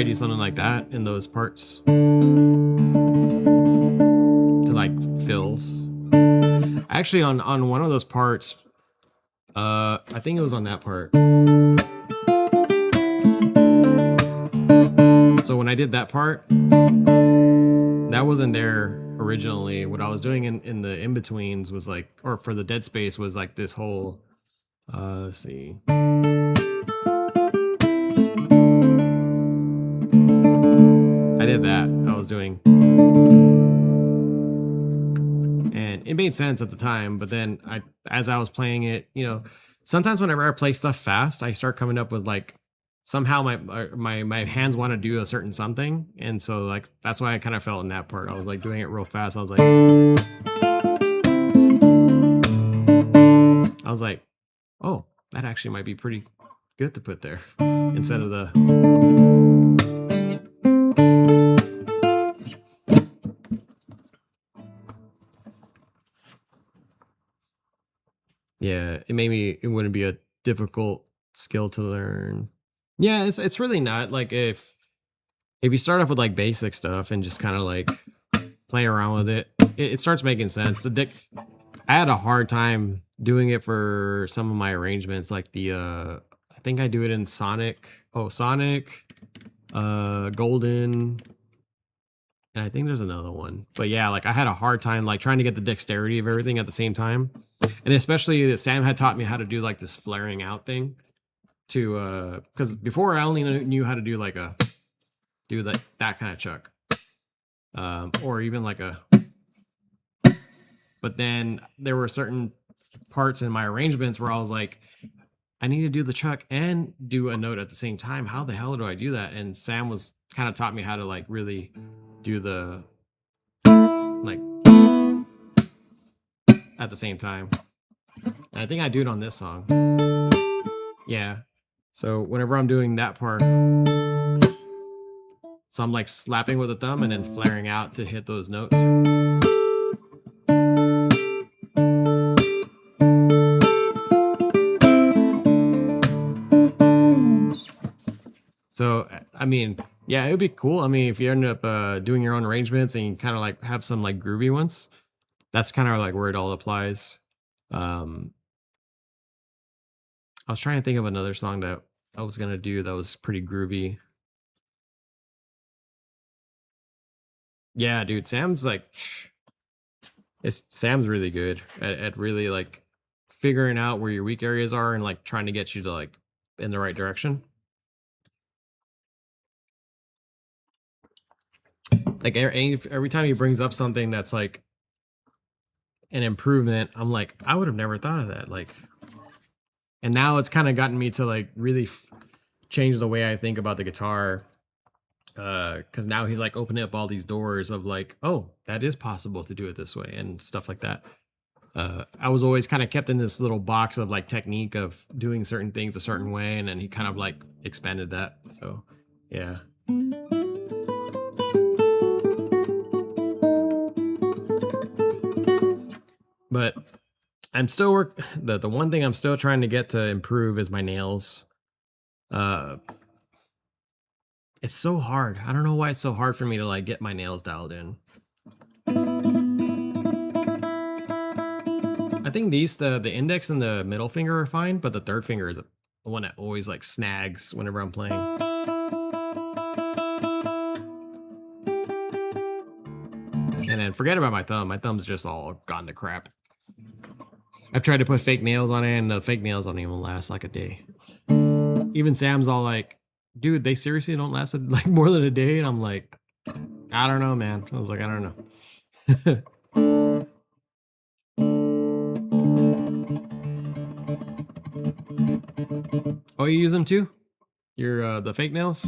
probably do something like that in those parts to like fills. Actually, on one of those parts, I think it was on that part. So when I did that part, that wasn't there originally. What I was doing in the in-betweens was like, or for the dead space was like this whole, let's see. I did that. I was doing. And it made sense at the time, but then as I was playing it, you know, sometimes whenever I play stuff fast, I start coming up with like, somehow my hands want to do a certain something, and so like that's why I kind of felt in that part. I was like doing it real fast. I was like, oh, that actually might be pretty good to put there instead of the. Yeah, it wouldn't be a difficult skill to learn. Yeah, it's really not. Like if you start off with like basic stuff and just kind of like play around with it, it starts making sense. I had a hard time doing it for some of my arrangements, like the I think I do it in Sonic, Golden, and I think there's another one. But yeah, like I had a hard time like trying to get the dexterity of everything at the same time. And especially Sam had taught me how to do like this flaring out thing to because before I only knew how to do like that kind of chuck. Or even like a, but then there were certain parts in my arrangements where I was like, I need to do the chuck and do a note at the same time. How the hell do I do that? And Sam was kind of taught me how to like really do the like at the same time. And I think I do it on this song. Yeah. So whenever I'm doing that part, so I'm like slapping with the thumb and then flaring out to hit those notes. So, I mean, yeah, it would be cool. I mean, if you end up doing your own arrangements and you kind of like have some like groovy ones, that's kind of like where it all applies. I was trying to think of another song that I was going to do that was pretty groovy. Yeah, dude, Sam's really good at really like figuring out where your weak areas are and like trying to get you to like in the right direction. Like every time he brings up something that's like an improvement, I'm like, I would have never thought of that. Like, and now it's kind of gotten me to like really change the way I think about the guitar. Because now he's like opening up all these doors of like, oh, that is possible to do it this way and stuff like that. I was always kind of kept in this little box of like technique of doing certain things a certain way, and then he kind of like expanded that. So, yeah. But I'm still the one thing I'm still trying to get to improve is my nails. It's so hard. I don't know why it's so hard for me to like get my nails dialed in. I think the index and the middle finger are fine, but the third finger is the one that always like snags whenever I'm playing. And then forget about my thumb. My thumb's just all gone to crap. I've tried to put fake nails on it, and the fake nails don't even last like a day. Even Sam's all like, dude, they seriously don't last like more than a day? And I'm like, I don't know, man. I was like, I don't know. Oh, you use them too? Your the fake nails?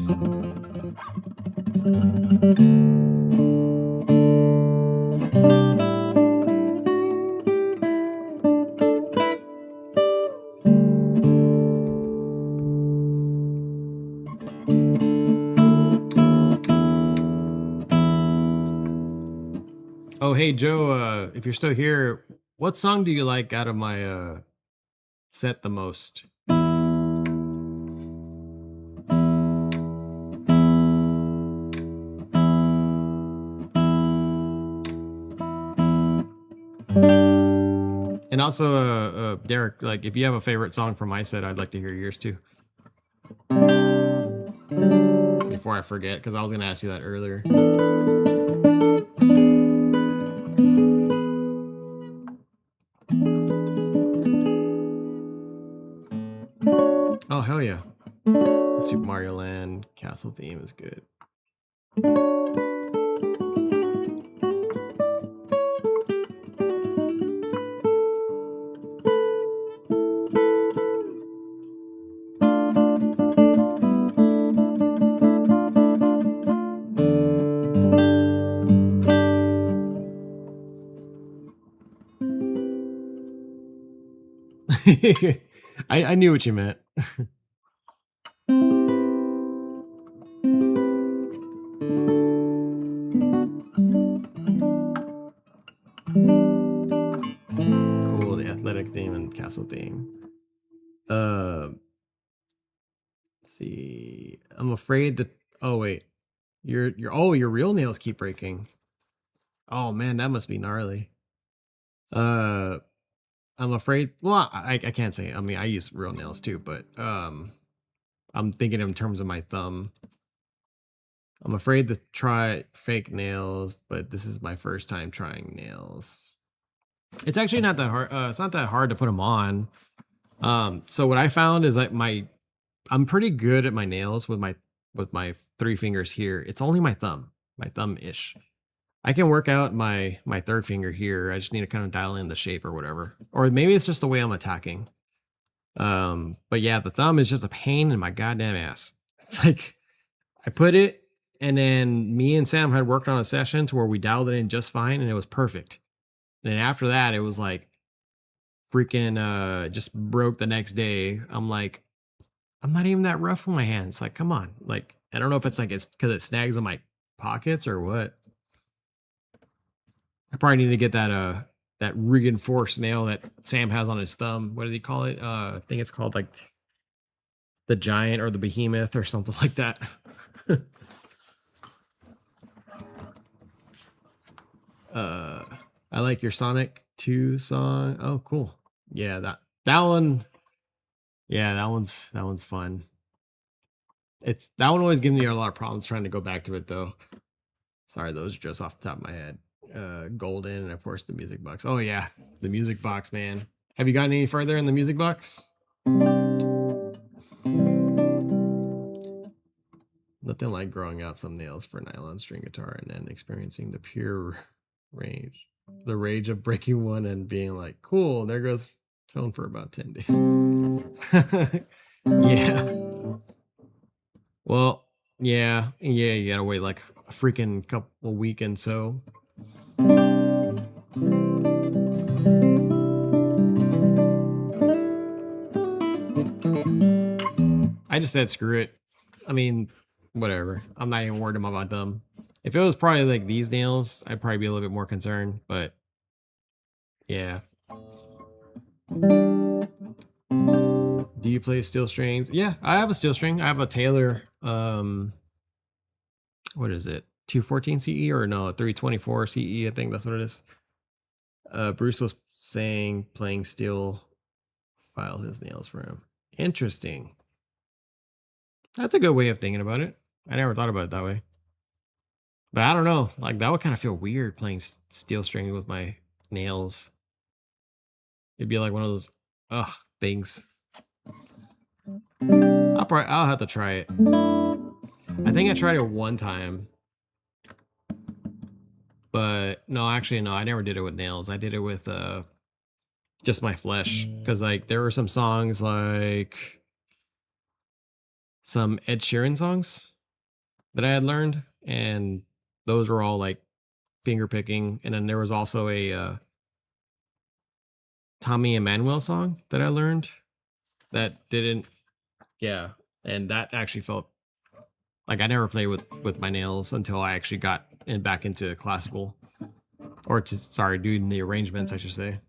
Oh, hey, Joe, if you're still here, what song do you like out of my set the most? And also, Derek, like if you have a favorite song from my set, I'd like to hear yours too. Before I forget, because I was going to ask you that earlier. Oh, hell yeah. Super Mario Land castle theme is good. I knew what you meant. Cool, the athletic theme and castle theme. Let's see. I'm afraid that. Oh wait, your real nails keep breaking. Oh man, that must be gnarly. I'm afraid. Well, I can't say. I mean, I use real nails too, but I'm thinking in terms of my thumb. I'm afraid to try fake nails, but this is my first time trying nails. It's actually not that hard. It's not that hard to put them on. So what I found is that I'm pretty good at my nails with my 3 fingers here. It's only my thumb-ish. I can work out my 3rd finger here. I just need to kind of dial in the shape or whatever. Or maybe it's just the way I'm attacking. But yeah, the thumb is just a pain in my goddamn ass. It's like I put it, and then me and Sam had worked on a session to where we dialed it in just fine, and it was perfect. And then after that, it was like freaking just broke the next day. I'm like, I'm not even that rough with my hands. Like, come on. Like, I don't know if it's because it snags on my pockets or what. I probably need to get that reinforced nail that Sam has on his thumb. What did he call it? I think it's called like the giant or the behemoth or something like that. I like your Sonic 2 song. Oh, cool. Yeah, that one. Yeah, that one's fun. That one always gives me a lot of problems trying to go back to it though. Sorry, those are just off the top of my head. Golden, and of course the music box. Oh yeah, the music box, man. Have you gotten any further in the music box? Nothing like growing out some nails for a nylon string guitar and then experiencing the pure the rage of breaking one and being like, cool, there goes tone for about 10 days. Yeah. Well, yeah, you gotta wait like a freaking couple weekends. So I just said screw it. I mean, whatever. I'm not even worried about them. If it was probably like these nails, I'd probably be a little bit more concerned, but yeah. Do you play steel strings? Yeah, I have a steel string. I have a Taylor, what is it? 214 CE or no, 324 CE. I think that's what it is. Bruce was saying playing steel filed his nails for him. Interesting. That's a good way of thinking about it. I never thought about it that way. But I don't know. Like that would kind of feel weird playing steel string with my nails. It'd be like one of those things. I'll have to try it. I think I tried it one time. But no, actually no, I never did it with nails. I did it with just my flesh, cuz like there were some songs like some Ed Sheeran songs that I had learned, and those were all like finger picking. And then there was also a Tommy Emmanuel song that I learned that didn't, yeah, and that actually felt like I never played with my nails until I actually got back into classical, or doing the arrangements, I should say.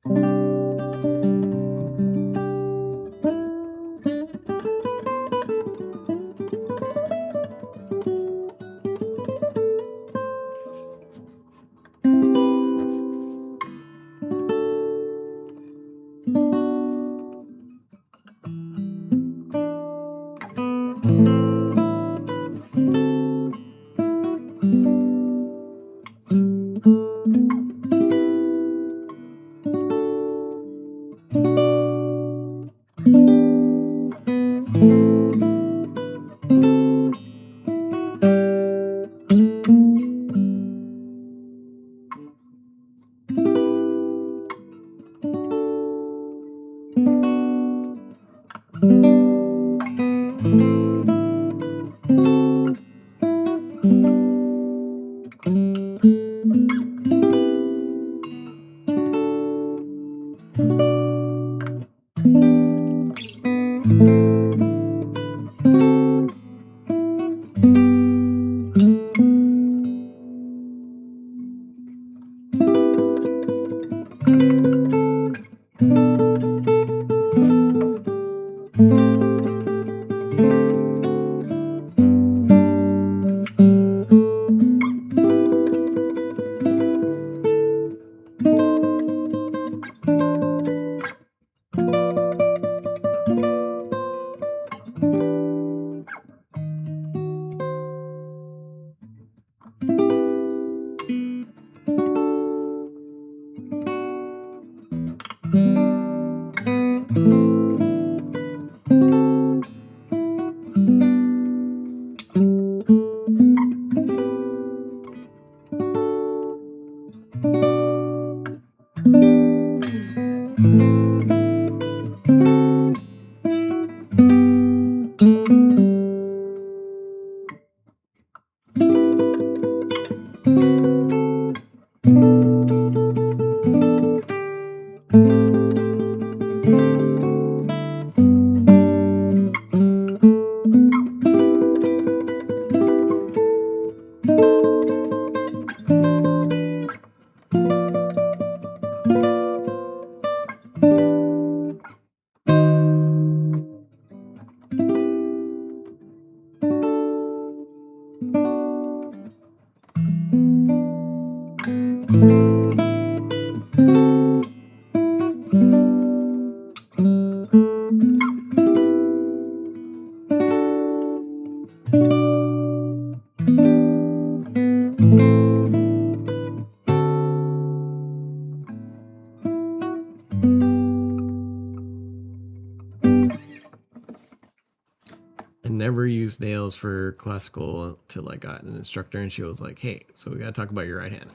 Never used nails for classical till I got an instructor, and she was like, "Hey, so we gotta talk about your right hand."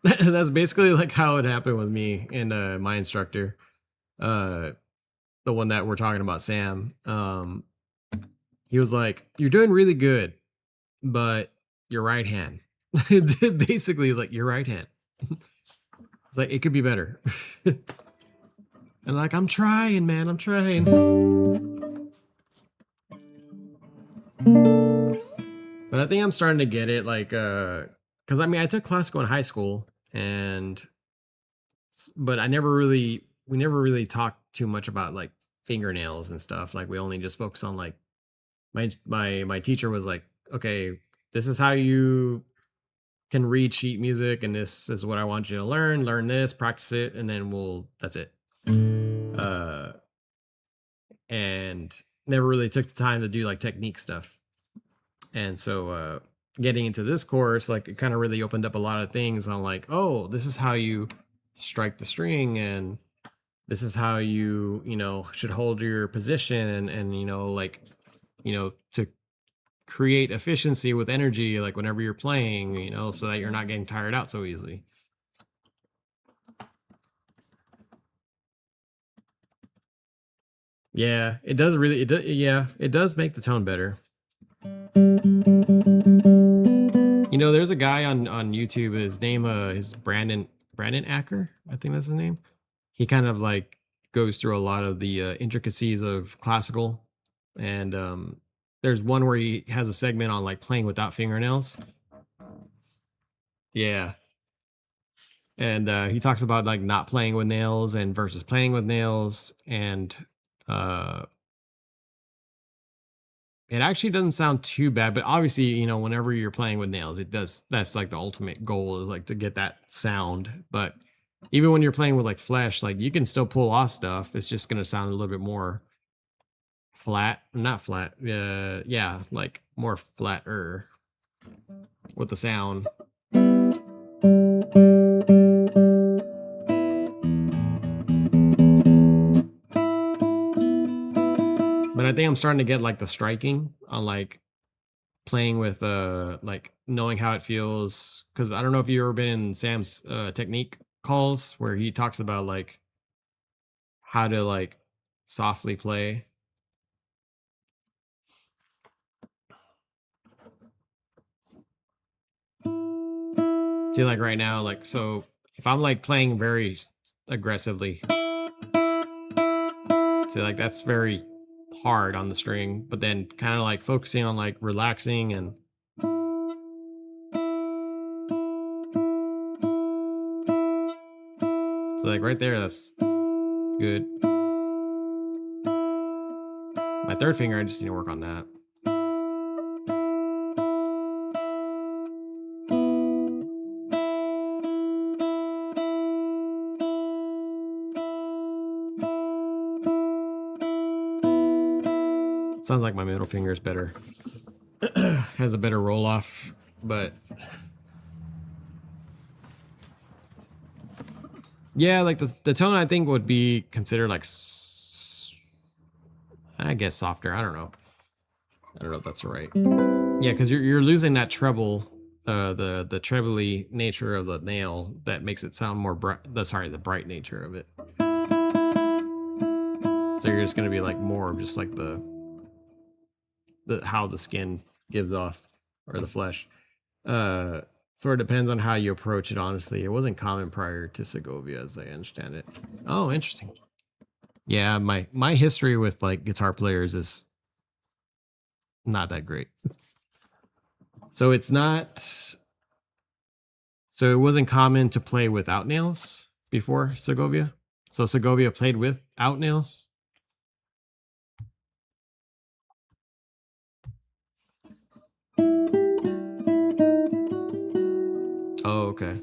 That's basically like how it happened with me and my instructor, the one that we're talking about, Sam. He was like, "You're doing really good, but your right hand." Basically, he's like, "Your right hand." It's like it could be better. And like, I'm trying, man. I'm trying. But I think I'm starting to get it, like, because I mean, I took classical in high school, and but we never really talked too much about like fingernails and stuff. Like, we only just focus on like my teacher was like, okay, this is how you can read sheet music, and this is what I want you to learn. Learn this, practice it, and then that's it. Uh, and never really took the time to do like technique stuff. And so getting into this course, like, it kind of really opened up a lot of things on like, oh, this is how you strike the string, and this is how you should hold your position, and like, to create efficiency with energy, like whenever you're playing, so that you're not getting tired out so easily. Yeah, it does really, yeah, it does make the tone better. There's a guy on YouTube. His name is Brandon Acker. I think that's his name. He kind of like goes through a lot of the intricacies of classical, and there's one where he has a segment on like playing without fingernails. Yeah, and he talks about like not playing with nails and versus playing with nails, and uh, it actually doesn't sound too bad, but obviously, whenever you're playing with nails, it does. That's like the ultimate goal, is like to get that sound. But even when you're playing with like flesh, like you can still pull off stuff. It's just gonna sound a little bit more flat, not flat. Yeah, like more flatter with the sound. But I think I'm starting to get like the striking on like playing with like knowing how it feels, because I don't know if you've ever been in Sam's technique calls where he talks about like how to like softly play. See, like right now, like, so if I'm like playing very aggressively, see, like that's very hard on the string, but then kind of like focusing on like relaxing and so like right there, that's good. My third finger, I just need to work on that. Sounds like my middle finger is better. Has a better roll off, but yeah, like the tone I think would be considered like, I guess softer. I don't know if that's right. Yeah, because you're losing that treble, the trebly nature of the nail that makes it sound more bright. The bright nature of it. So you're just gonna be like more of just like the how the skin gives off or the flesh. Sort of depends on how you approach it. Honestly, it wasn't common prior to Segovia, as I understand it. Oh, interesting. Yeah, my history with like guitar players is not that great. So it's not. So it wasn't common to play without nails before Segovia. So Segovia played without nails. Oh, okay.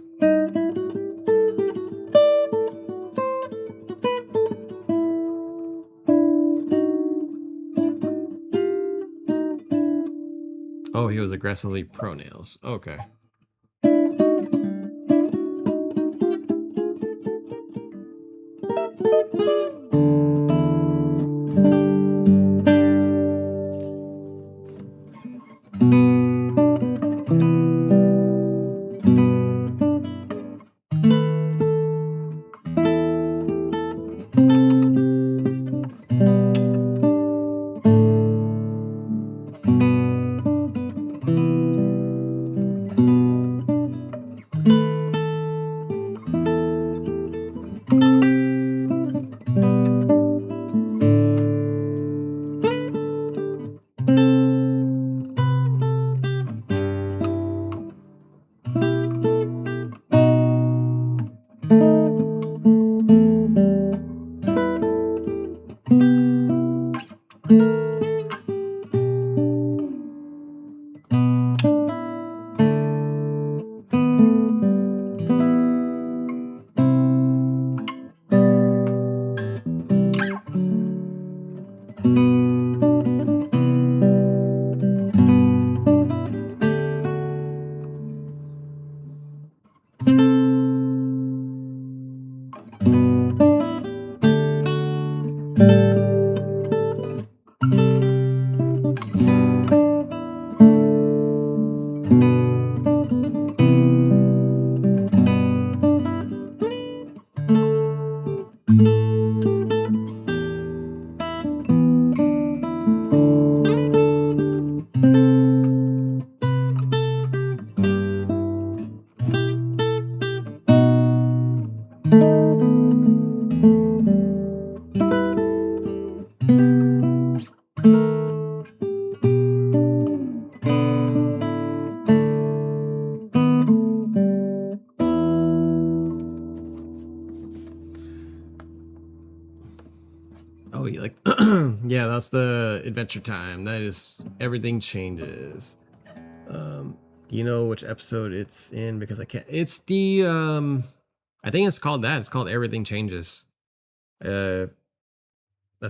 Oh, he was aggressively pro nails. Okay. Oh, you like, yeah, that's the Adventure Time. That is, everything changes. Do you know which episode it's in? Because I can't. It's the I think it's called that. It's called Everything Changes. That's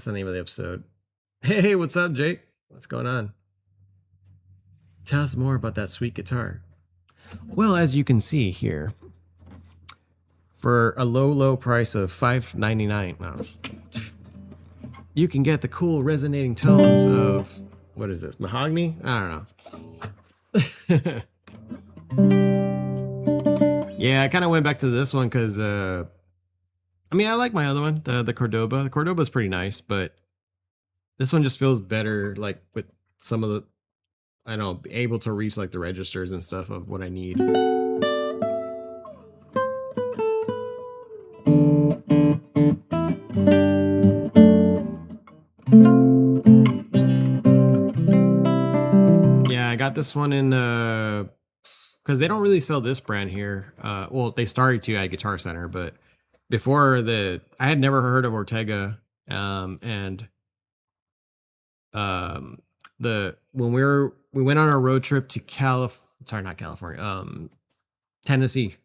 the name of the episode. Hey, what's up, Jake? What's going on? Tell us more about that sweet guitar. Well, as you can see here, for a low price of $5.99, no, you can get the cool resonating tones of, what is this, mahogany? I don't know. Yeah, I kind of went back to this one because I mean, I like my other one, the Cordoba. The Cordoba is pretty nice, but this one just feels better, like with some of the, I don't know, able to reach like the registers and stuff of what I need. Yeah, I got this one in because they don't really sell this brand here. Well, they started to at Guitar Center, but before I had never heard of Ortega. And um, when we went on our road trip to sorry, not California, Tennessee.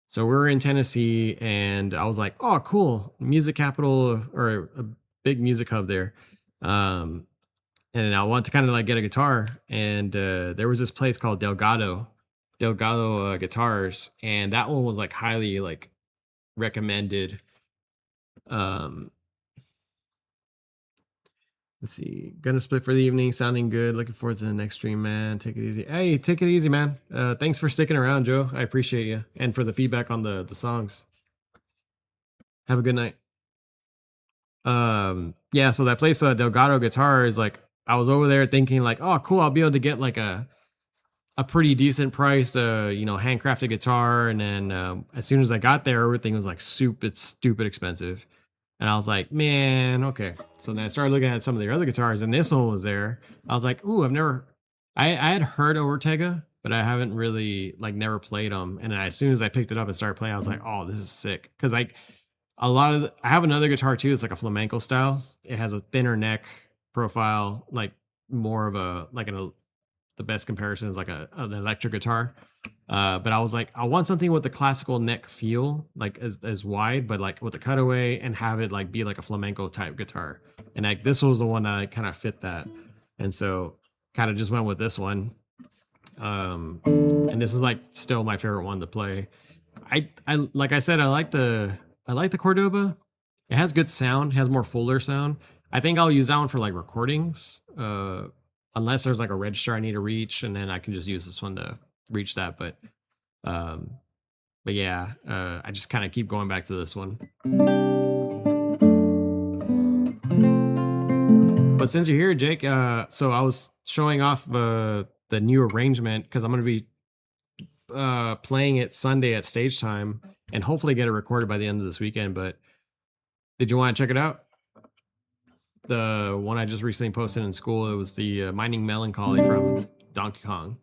So we were in Tennessee, and I was like, "Oh, cool, music capital or a big music hub there." Um, and I wanted to kind of like get a guitar, and there was this place called Delgado Guitars, and that one was like highly like recommended. Um, let's see, gonna split for the evening, sounding good. Looking forward to the next stream, man. Take it easy. Hey, take it easy, man. Thanks for sticking around, Joe. I appreciate you, and for the feedback on the songs. Have a good night. Yeah, so that place, Delgado Guitar, is like, I was over there thinking like, oh, cool, I'll be able to get like a pretty decent price, handcrafted guitar. And then as soon as I got there, everything was like it's stupid expensive. And I was like, man, okay. So then I started looking at some of the other guitars, and this one was there. I was like, ooh, I had heard of Ortega, but I haven't really like never played them. And then as soon as I picked it up and started playing, I was like, oh, this is sick. Because like a lot of I have another guitar too. It's like a flamenco style. It has a thinner neck profile, like more of a like the best comparison is like an electric guitar. But I was like, I want something with the classical neck feel, like as wide, but like with the cutaway, and have it like be like a flamenco type guitar. And like this was the one that kind of fit that, and so kind of just went with this one. And this is like still my favorite one to play. I like I said, I like the Cordoba. It has good sound, has more fuller sound. I think I'll use that one for like recordings. Unless there's like a register I need to reach, and then I can just use this one to reach that. Um, but yeah, I just kind of keep going back to this one. But since you're here, Jake, so I was showing off the new arrangement because I'm gonna be playing it Sunday at stage time and hopefully get it recorded by the end of this weekend. But did you want to check it out? The one I just recently posted in school, it was the Mining Melancholy from Donkey Kong.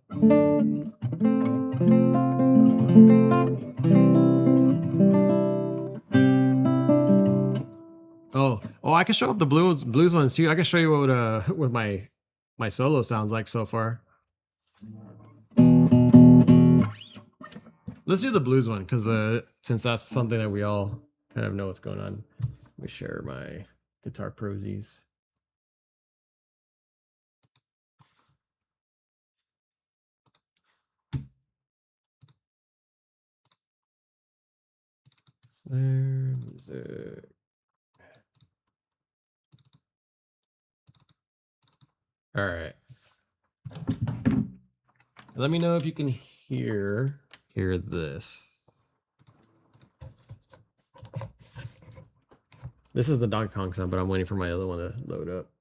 Oh, I can show up the blues ones too. I can show you what my solo sounds like so far. Let's do the blues one because since that's something that we all kind of know what's going on. Let me share my Guitar Prosies. Snare music. All right. Let me know if you can hear this. This is the Donkey Kong sound, but I'm waiting for my other one to load up.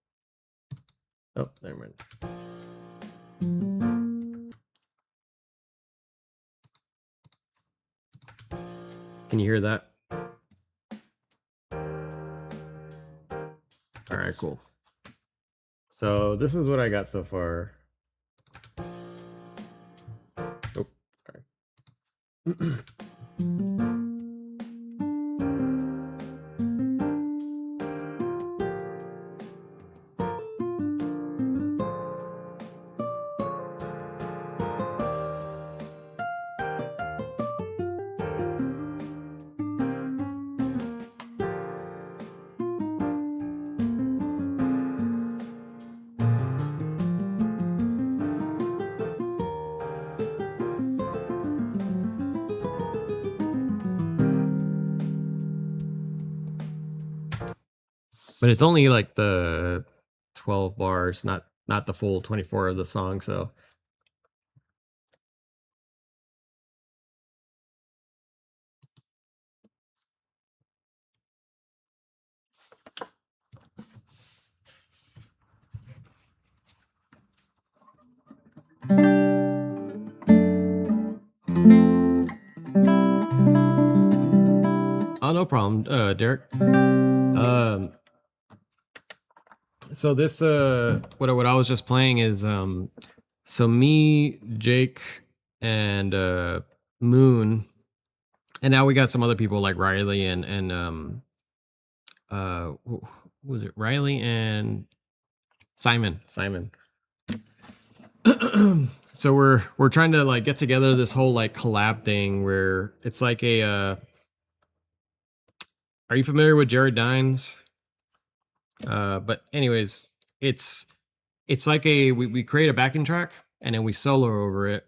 Oh, never mind. Can you hear that? All right, cool. So this is what I got so far. Oh, sorry. But it's only like the 12 bars, not the full 24 of the song. So Oh, no problem, Derek. So this what I was just playing is so me, Jake, and Moon, and now we got some other people like Riley and who was it? Riley and Simon. So we're trying to like get together this whole like collab thing where it's like a are you familiar with Jared Dines? But anyways, it's like we create a backing track and then we solo over it.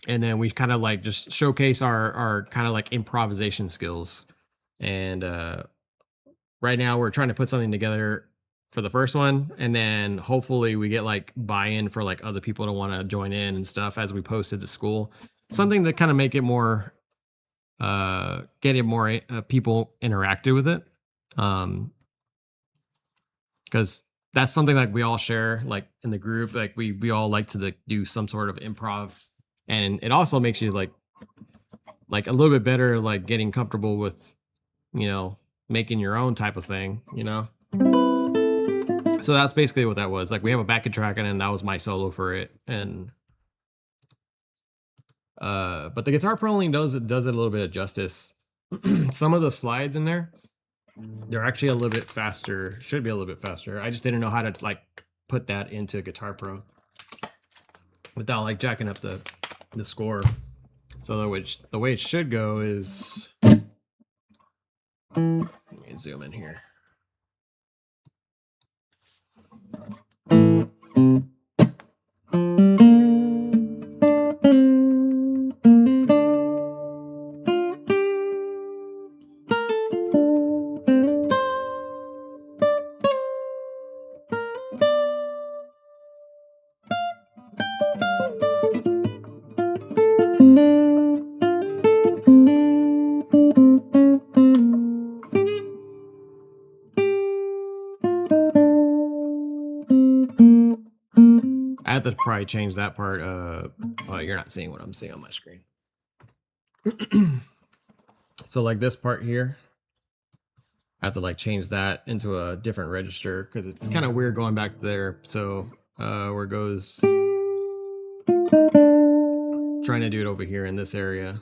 And then we kind of like just showcase our kind of like improvisation skills. And right now we're trying to put something together for the first one, and then hopefully we get like buy-in for like other people to want to join in and stuff as we post it to school. Something to kind of make it more get it more people interacted with it. Because that's something like we all share like in the group, like we all like to like, do some sort of improv, and it also makes you like a little bit better like getting comfortable with, you know, making your own type of thing, you know. So that's basically what that was. Like we have a backing track and then that was my solo for it. And but the Guitar Pro only does it a little bit of justice. Some of the slides in there, they're actually a little bit faster, should be a little bit faster. I just didn't know how to like put that into Guitar Pro without like jacking up the score. So the way it should go is, let me zoom in here. I have to probably change that part. Well, you're not seeing what I'm seeing on my screen. So like this part here, I have to like change that into a different register because it's kind of weird going back there. So where it goes, trying to do it over here in this area.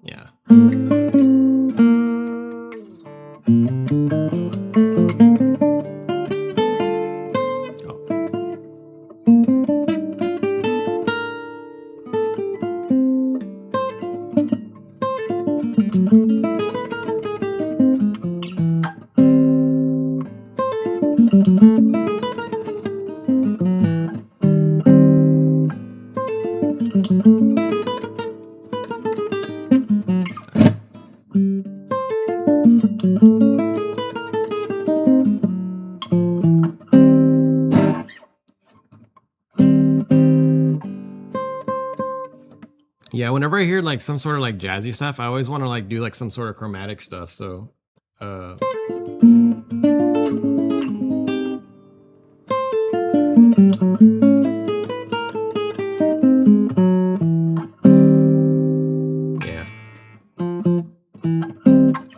Yeah. Yeah, whenever I hear like some sort of like jazzy stuff, I always want to like do like some sort of chromatic stuff. So yeah.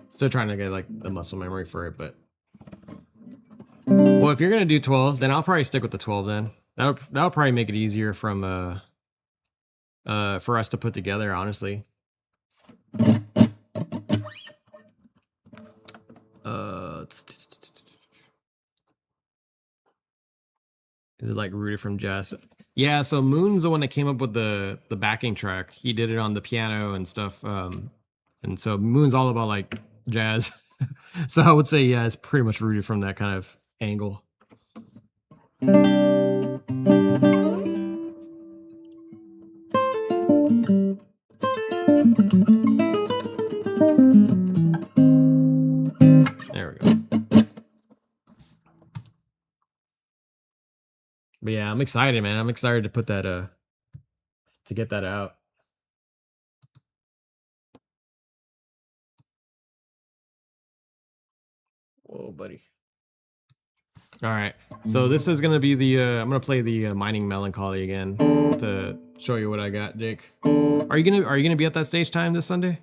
Still trying to get like the muscle memory for it, but well, if you're gonna do 12, then I'll probably stick with the 12 then. That'll probably make it easier from for us to put together, honestly. Is it like rooted from jazz? Yeah, so Moon's the one that came up with the backing track. He did it on the piano and stuff. And so Moon's all about like jazz. So I would say yeah, it's pretty much rooted from that kind of angle. There we go. But yeah, I'm excited, man. I'm excited to put that to get that out. Whoa, buddy. All right. So this is gonna be the I'm gonna play the Mining Melancholy again to show you what I got, Jake. Are you gonna be at that stage time this Sunday?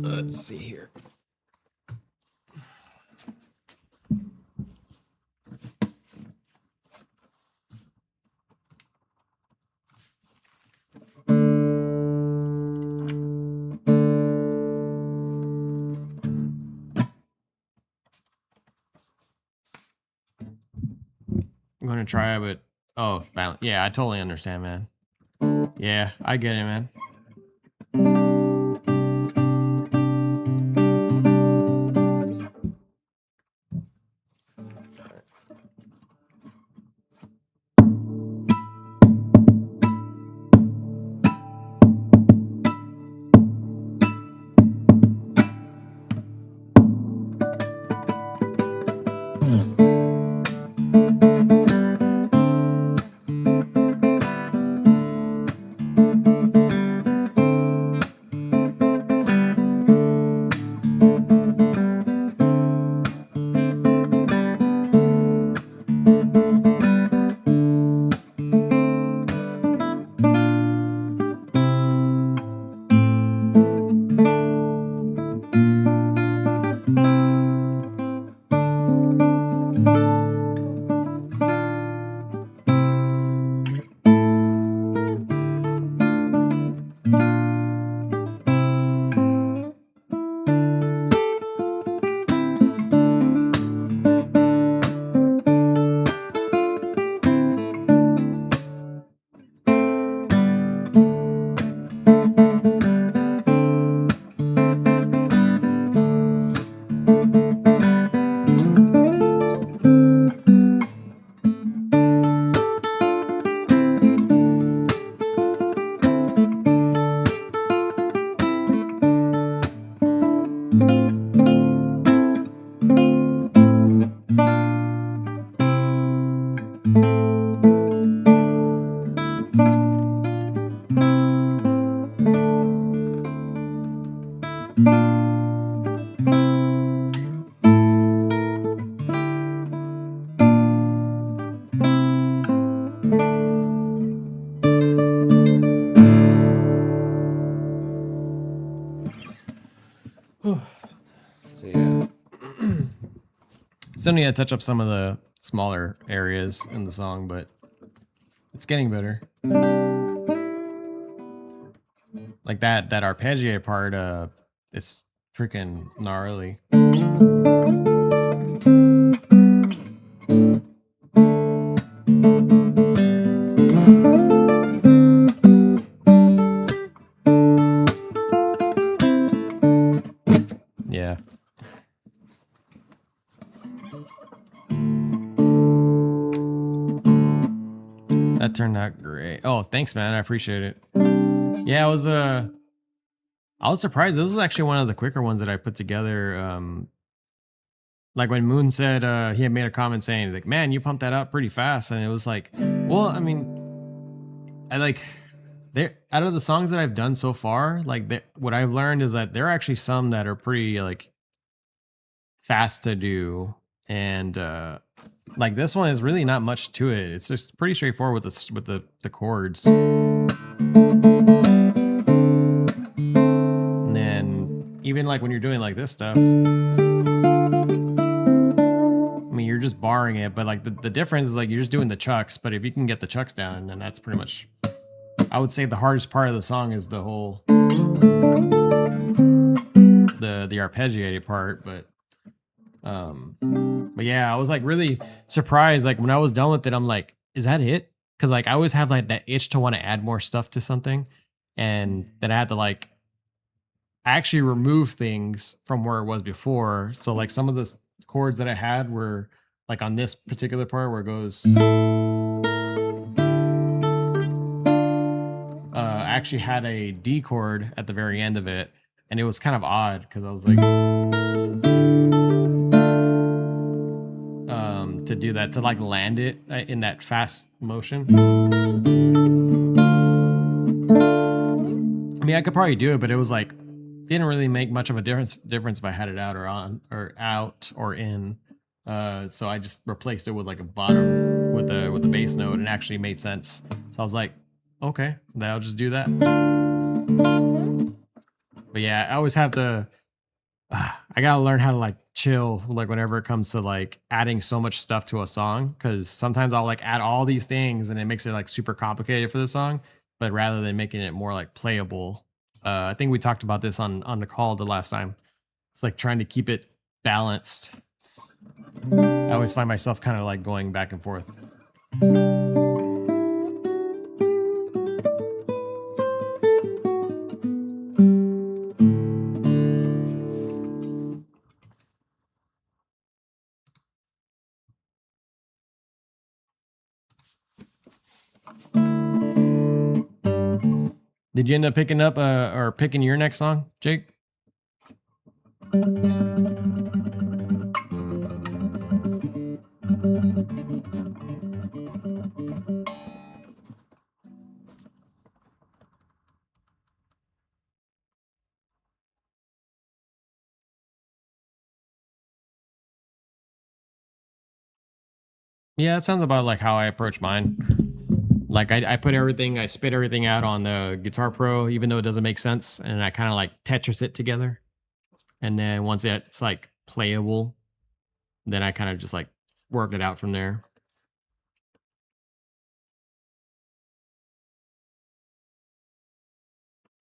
Let's see here. I'm gonna try, but oh, balance. Yeah, I totally understand, man. Yeah, I get it, man. So yeah, still need to touch up some of the smaller areas in the song, but it's getting better. Like that arpeggiated part, it's freaking gnarly. Yeah. That turned out great. Oh, thanks, man. I appreciate it. Yeah, I was surprised. This was actually one of the quicker ones that I put together. Like when Moon said he had made a comment saying, like, man, you pumped that out pretty fast. And it was like, well, I mean, I like there out of the songs that I've done so far, like what I've learned is that there are actually some that are pretty like fast to do. And like this one is really not much to it. It's just pretty straightforward with the chords. And then even like when you're doing like this stuff, I mean you're just barring it, but like the difference is like you're just doing the chucks, but if you can get the chucks down, then that's pretty much, I would say the hardest part of the song is the whole the arpeggiated part, but yeah, I was like really surprised. Like when I was done with it, I'm like, is that it? Because like I always have like that itch to want to add more stuff to something, and then I had to like actually remove things from where it was before. So like some of the chords that I had were like on this particular part where it goes. I actually had a D chord at the very end of it, and it was kind of odd because I was like. to do that, to like land it in that fast motion. I mean, I could probably do it, but it was like didn't really make much of a difference if I had it out or on or out or in. So I just replaced it with like a bottom with the bass note, and it actually made sense. So I was like, okay, then I'll just do that. But yeah, I always have to. I gotta learn how to like chill, like whenever it comes to like adding so much stuff to a song, because sometimes I'll like add all these things and it makes it like super complicated for the song. But rather than making it more like playable, I think we talked about this on the call the last time. It's like trying to keep it balanced. I always find myself kind of like going back and forth. Did you end up picking up or picking your next song, Jake? Yeah, it sounds about like how I approach mine. Like I put everything, I spit everything out on the Guitar Pro, even though it doesn't make sense, and I kind of like Tetris it together. And then once it's like playable, then I kind of just like work it out from there.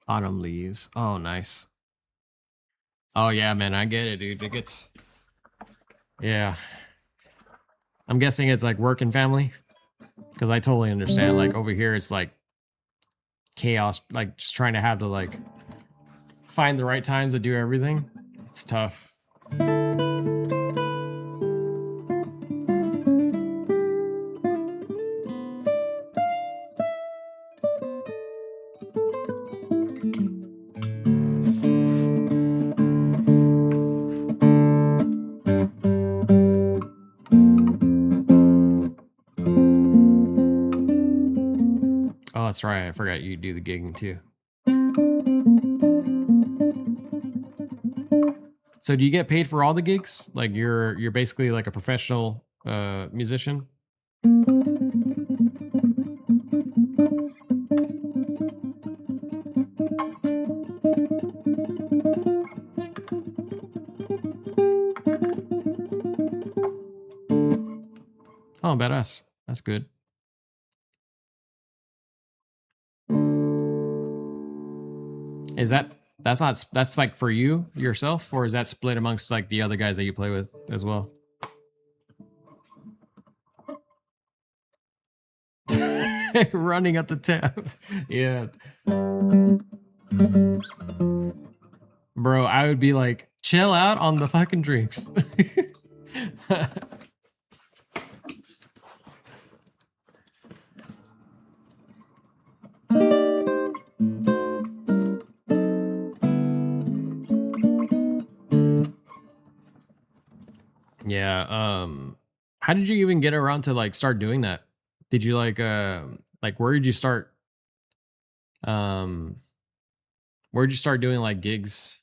Autumn leaves. Oh, nice. Oh yeah, man, I get it, dude. It gets, yeah. I'm guessing it's like work and family, because I totally understand. Like over here, it's like chaos. Like just trying to have to like find the right times to do everything. It's tough. Oh, that's right. I forgot you do the gigging too. So do you get paid for all the gigs? Like you're basically like a professional musician? Oh, badass. That's good. Is that's like for you yourself, or is that split amongst like the other guys that you play with as well? Running up the tab. Yeah. Bro, I would be like, chill out on the fucking drinks. Yeah. How did you even get around to like start doing that? Did you like where did you start um where did you start doing like gigs?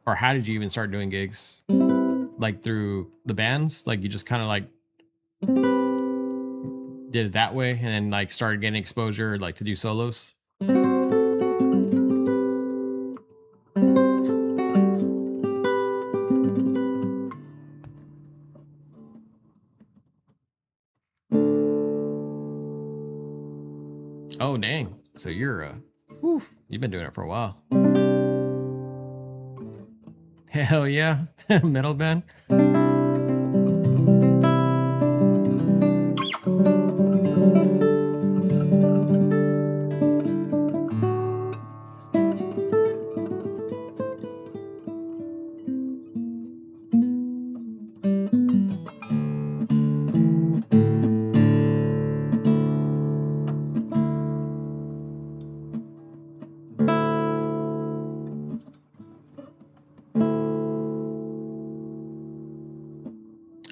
Or how did you even start doing gigs? Like through the bands? Like you just kind of like did it that way and then like started getting exposure like to do solos? Oh dang. So you've been doing it for a while. Hell yeah. Metal band.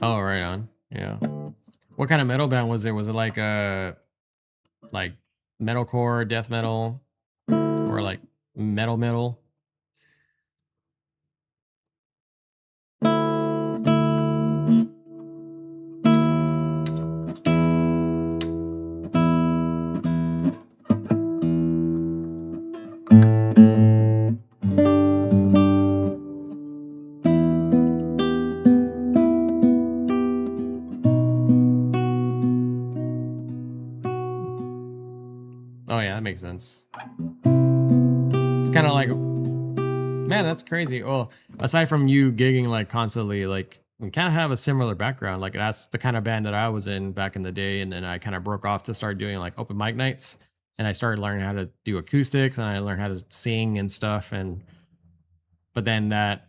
Oh, right on. Yeah. kind of metal band was it? Was it like metalcore, death metal, or like metal? Oh yeah, that makes sense. It's kind of like, man, that's crazy. Well, aside from you gigging like constantly, like we kind of have a similar background. Like that's the kind of band that I was in back in the day, and then I kind of broke off to start doing like open mic nights, and I started learning how to do acoustics, and I learned how to sing and stuff, and but then that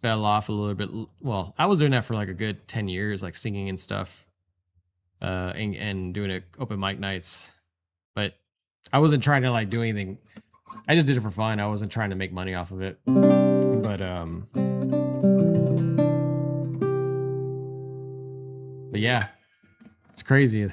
fell off a little bit. Well, I was doing that for like a good 10 years, like singing and stuff, and doing it open mic nights. But I wasn't trying to like do anything. I just did it for fun. I wasn't trying to make money off of it. But yeah, it's crazy.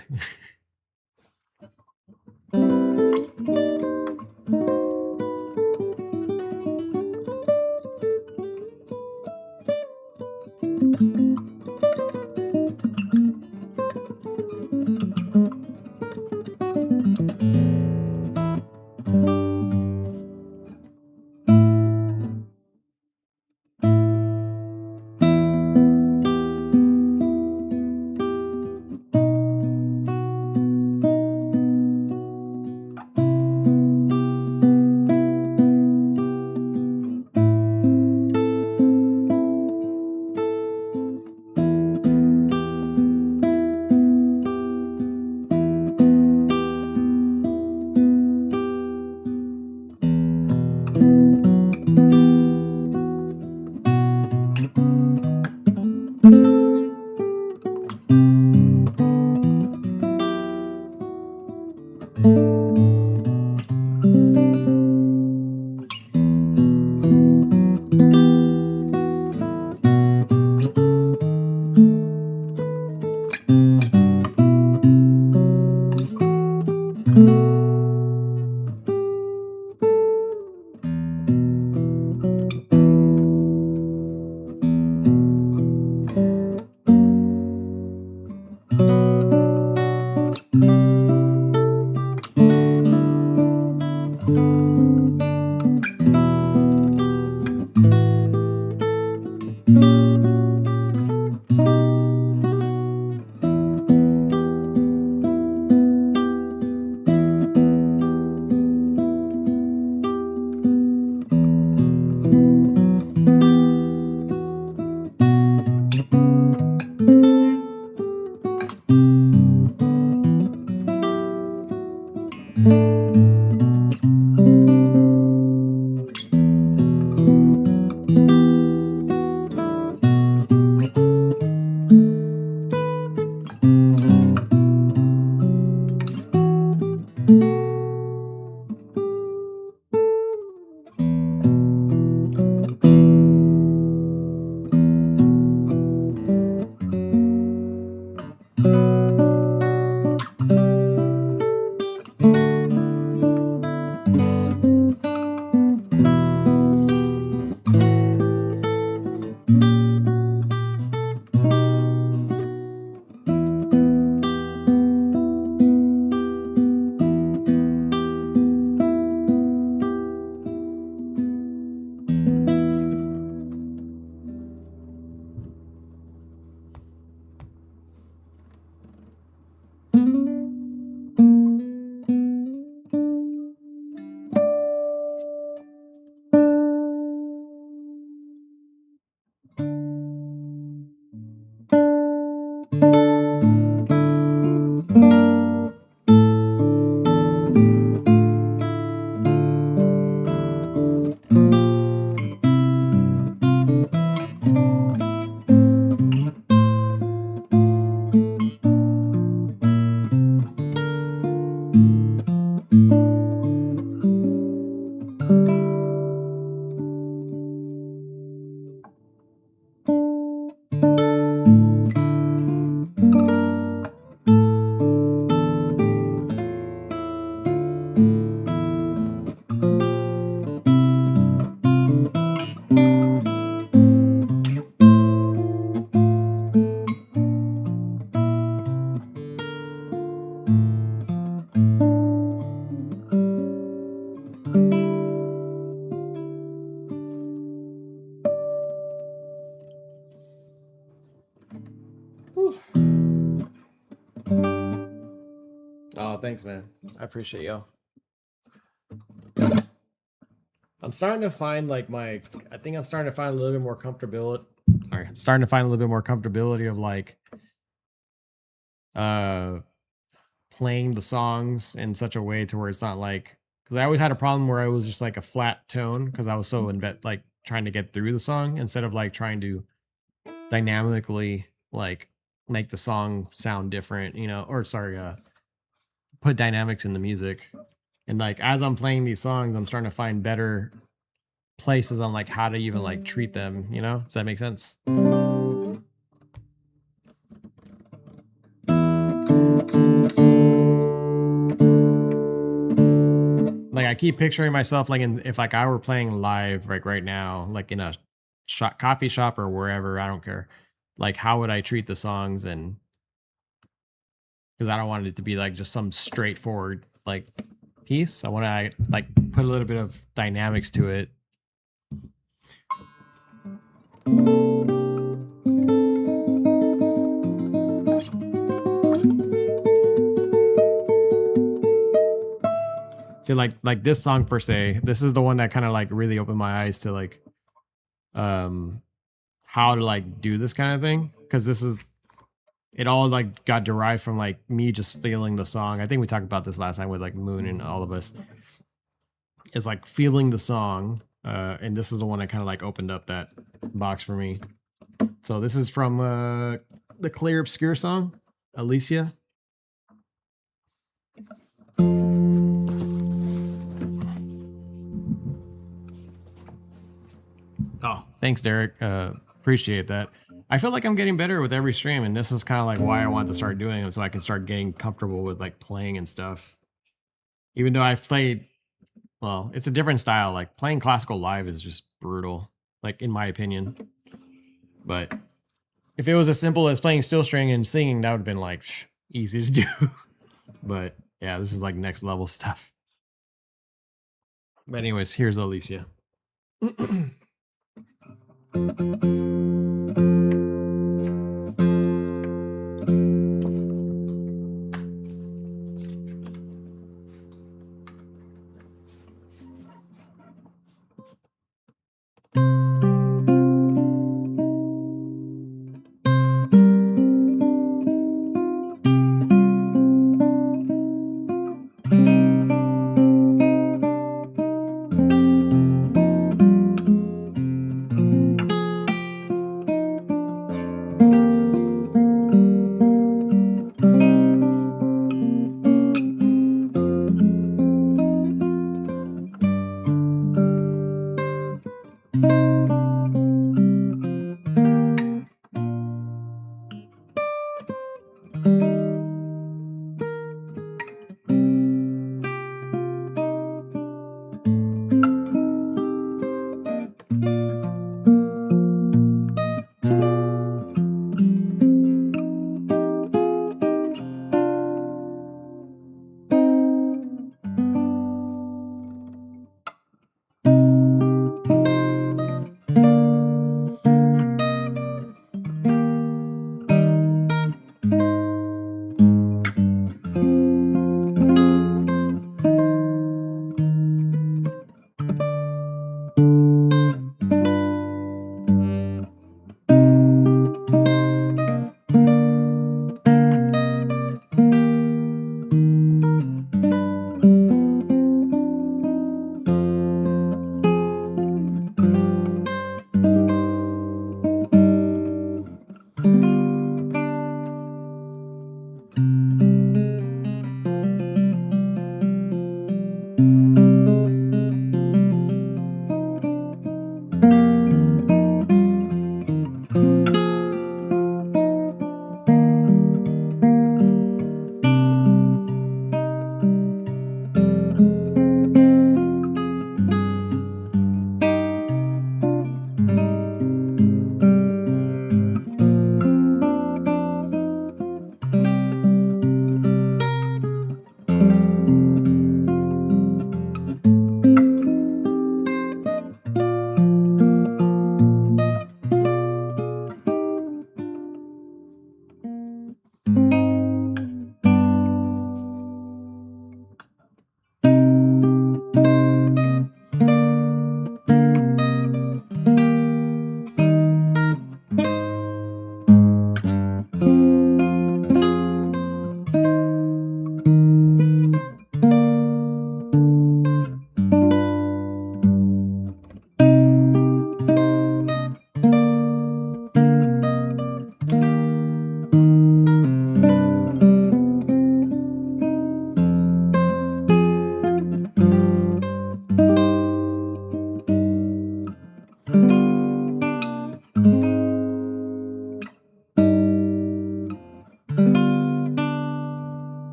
Oh, thanks, man. I appreciate you. I'm starting to find like I think I'm starting to find a little bit more comfortability. Sorry, I'm starting to find a little bit more comfortability of like playing the songs in such a way to where it's not like, because I always had a problem where I was just like a flat tone because I was so like trying to get through the song instead of like trying to dynamically like make the song sound different, you know, or sorry, put dynamics in the music. And like as I'm playing these songs, I'm starting to find better places on like how to even like treat them, you know? Does that make sense? Like I keep picturing myself like if like I were playing live like right now, like in a coffee shop or wherever, I don't care. Like how would I treat the songs? And because I don't want it to be like just some straightforward like piece. I want to like put a little bit of dynamics to it. See, like this song per se, this is the one that kind of like really opened my eyes to like how to like do this kind of thing, because this is it all like got derived from like me just feeling the song. I think we talked about this last time with like Moon and all of us. It's like feeling the song, and this is the one that kind of like opened up that box for me. So this is from the Clear Obscure song, Alicia. Oh, thanks, Derek. Appreciate that. I feel like I'm getting better with every stream, and this is kind of like why I want to start doing it, so I can start getting comfortable with like playing and stuff. Even though I've played, well, it's a different style. Like playing classical live is just brutal, like in my opinion. But if it was as simple as playing steel string and singing, that would have been like easy to do. But yeah, this is like next level stuff. But anyways, here's Alicia.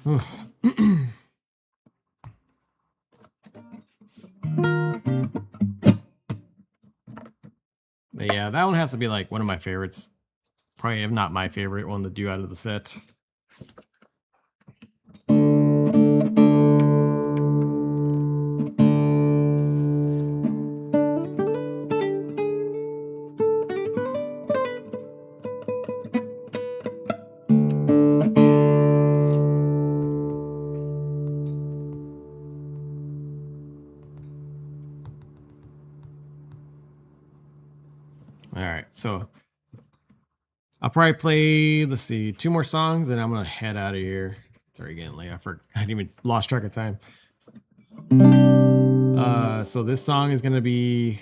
But yeah, that one has to be like one of my favorites. Probably, if not my favorite one to do out of the set. All right, so I'll probably play, let's see, 2 more songs, and I'm gonna head out of here. Sorry, getting late. I didn't even lost track of time. So this song is gonna be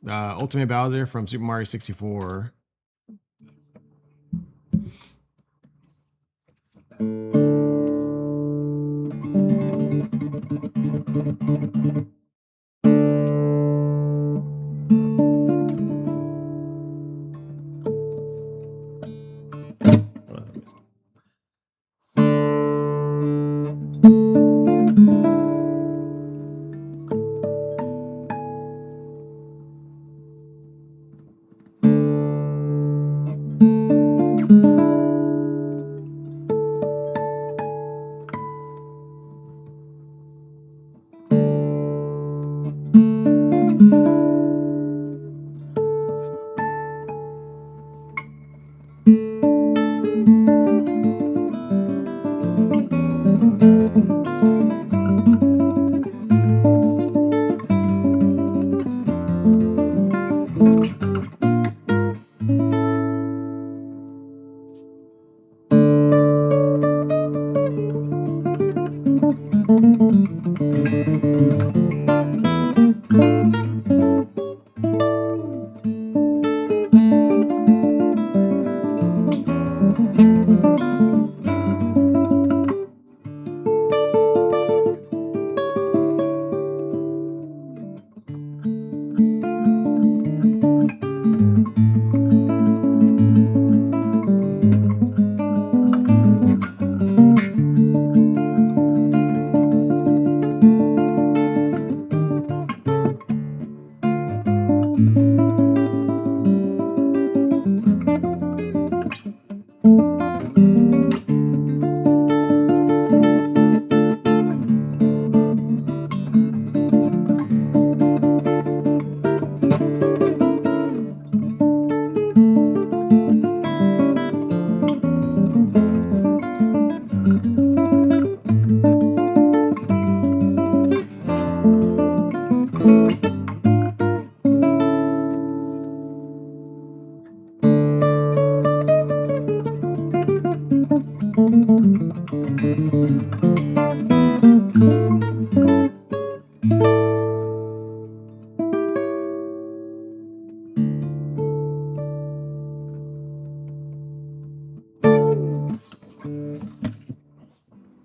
Ultimate Bowser from Super Mario 64.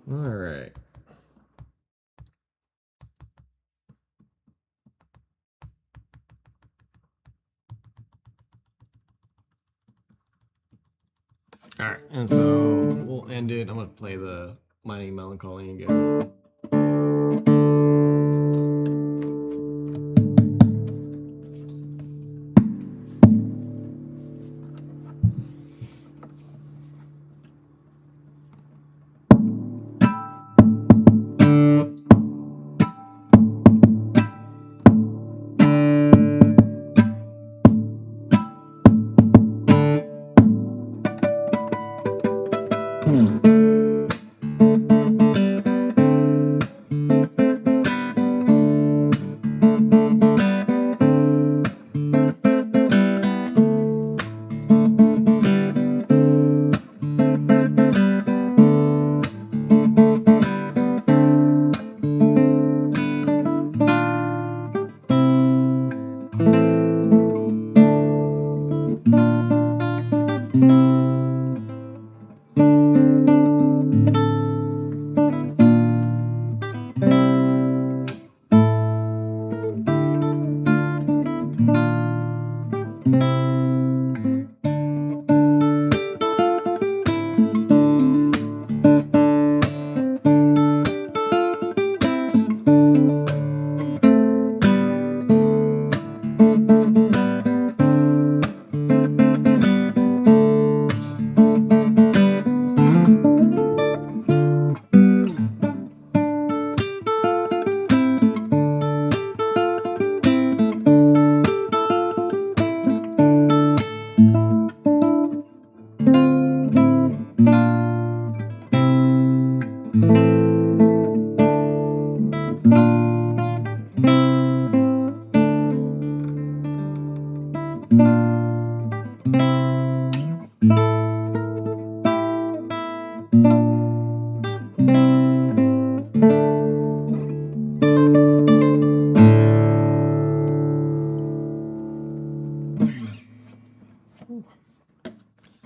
All right. All right, and so we'll end it. I'm gonna play the Mining Melancholy again.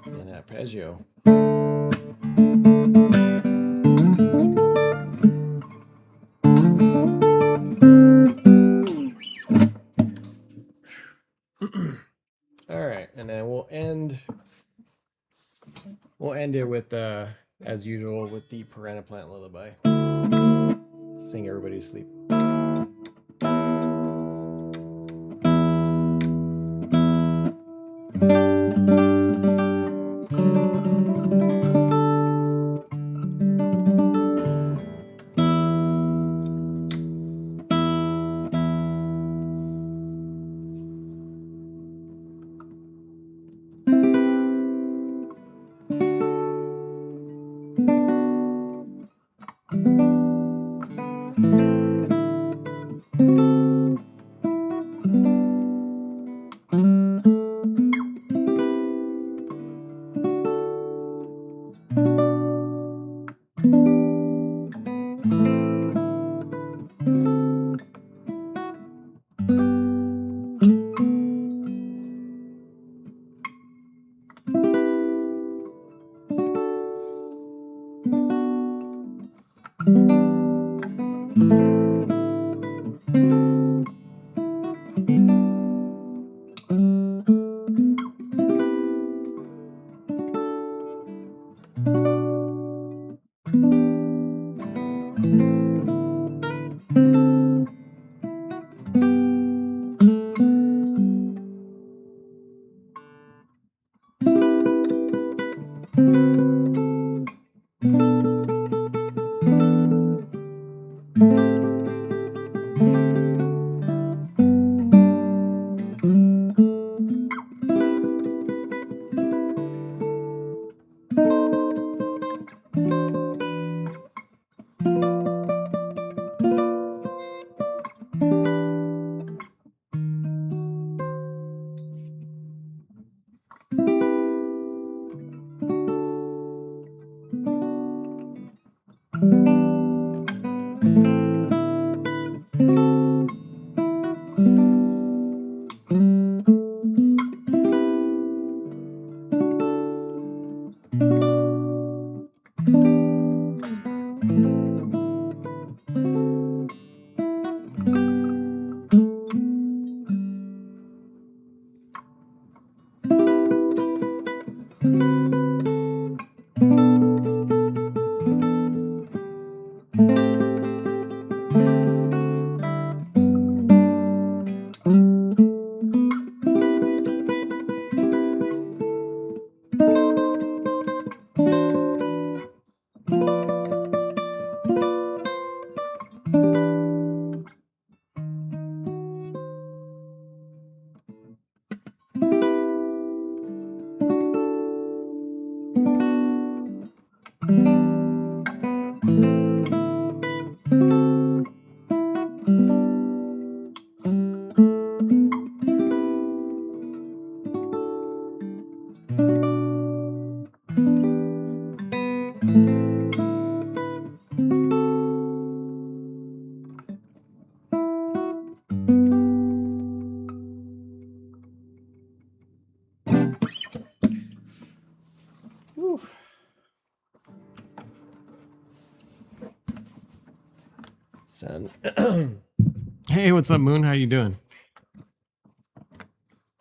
And arpeggio. All right, and then we'll end it with as usual with the Piranha Plant Lullaby. Sing everybody to sleep. Whew. Sound. Hey, what's up, Moon? How you doing?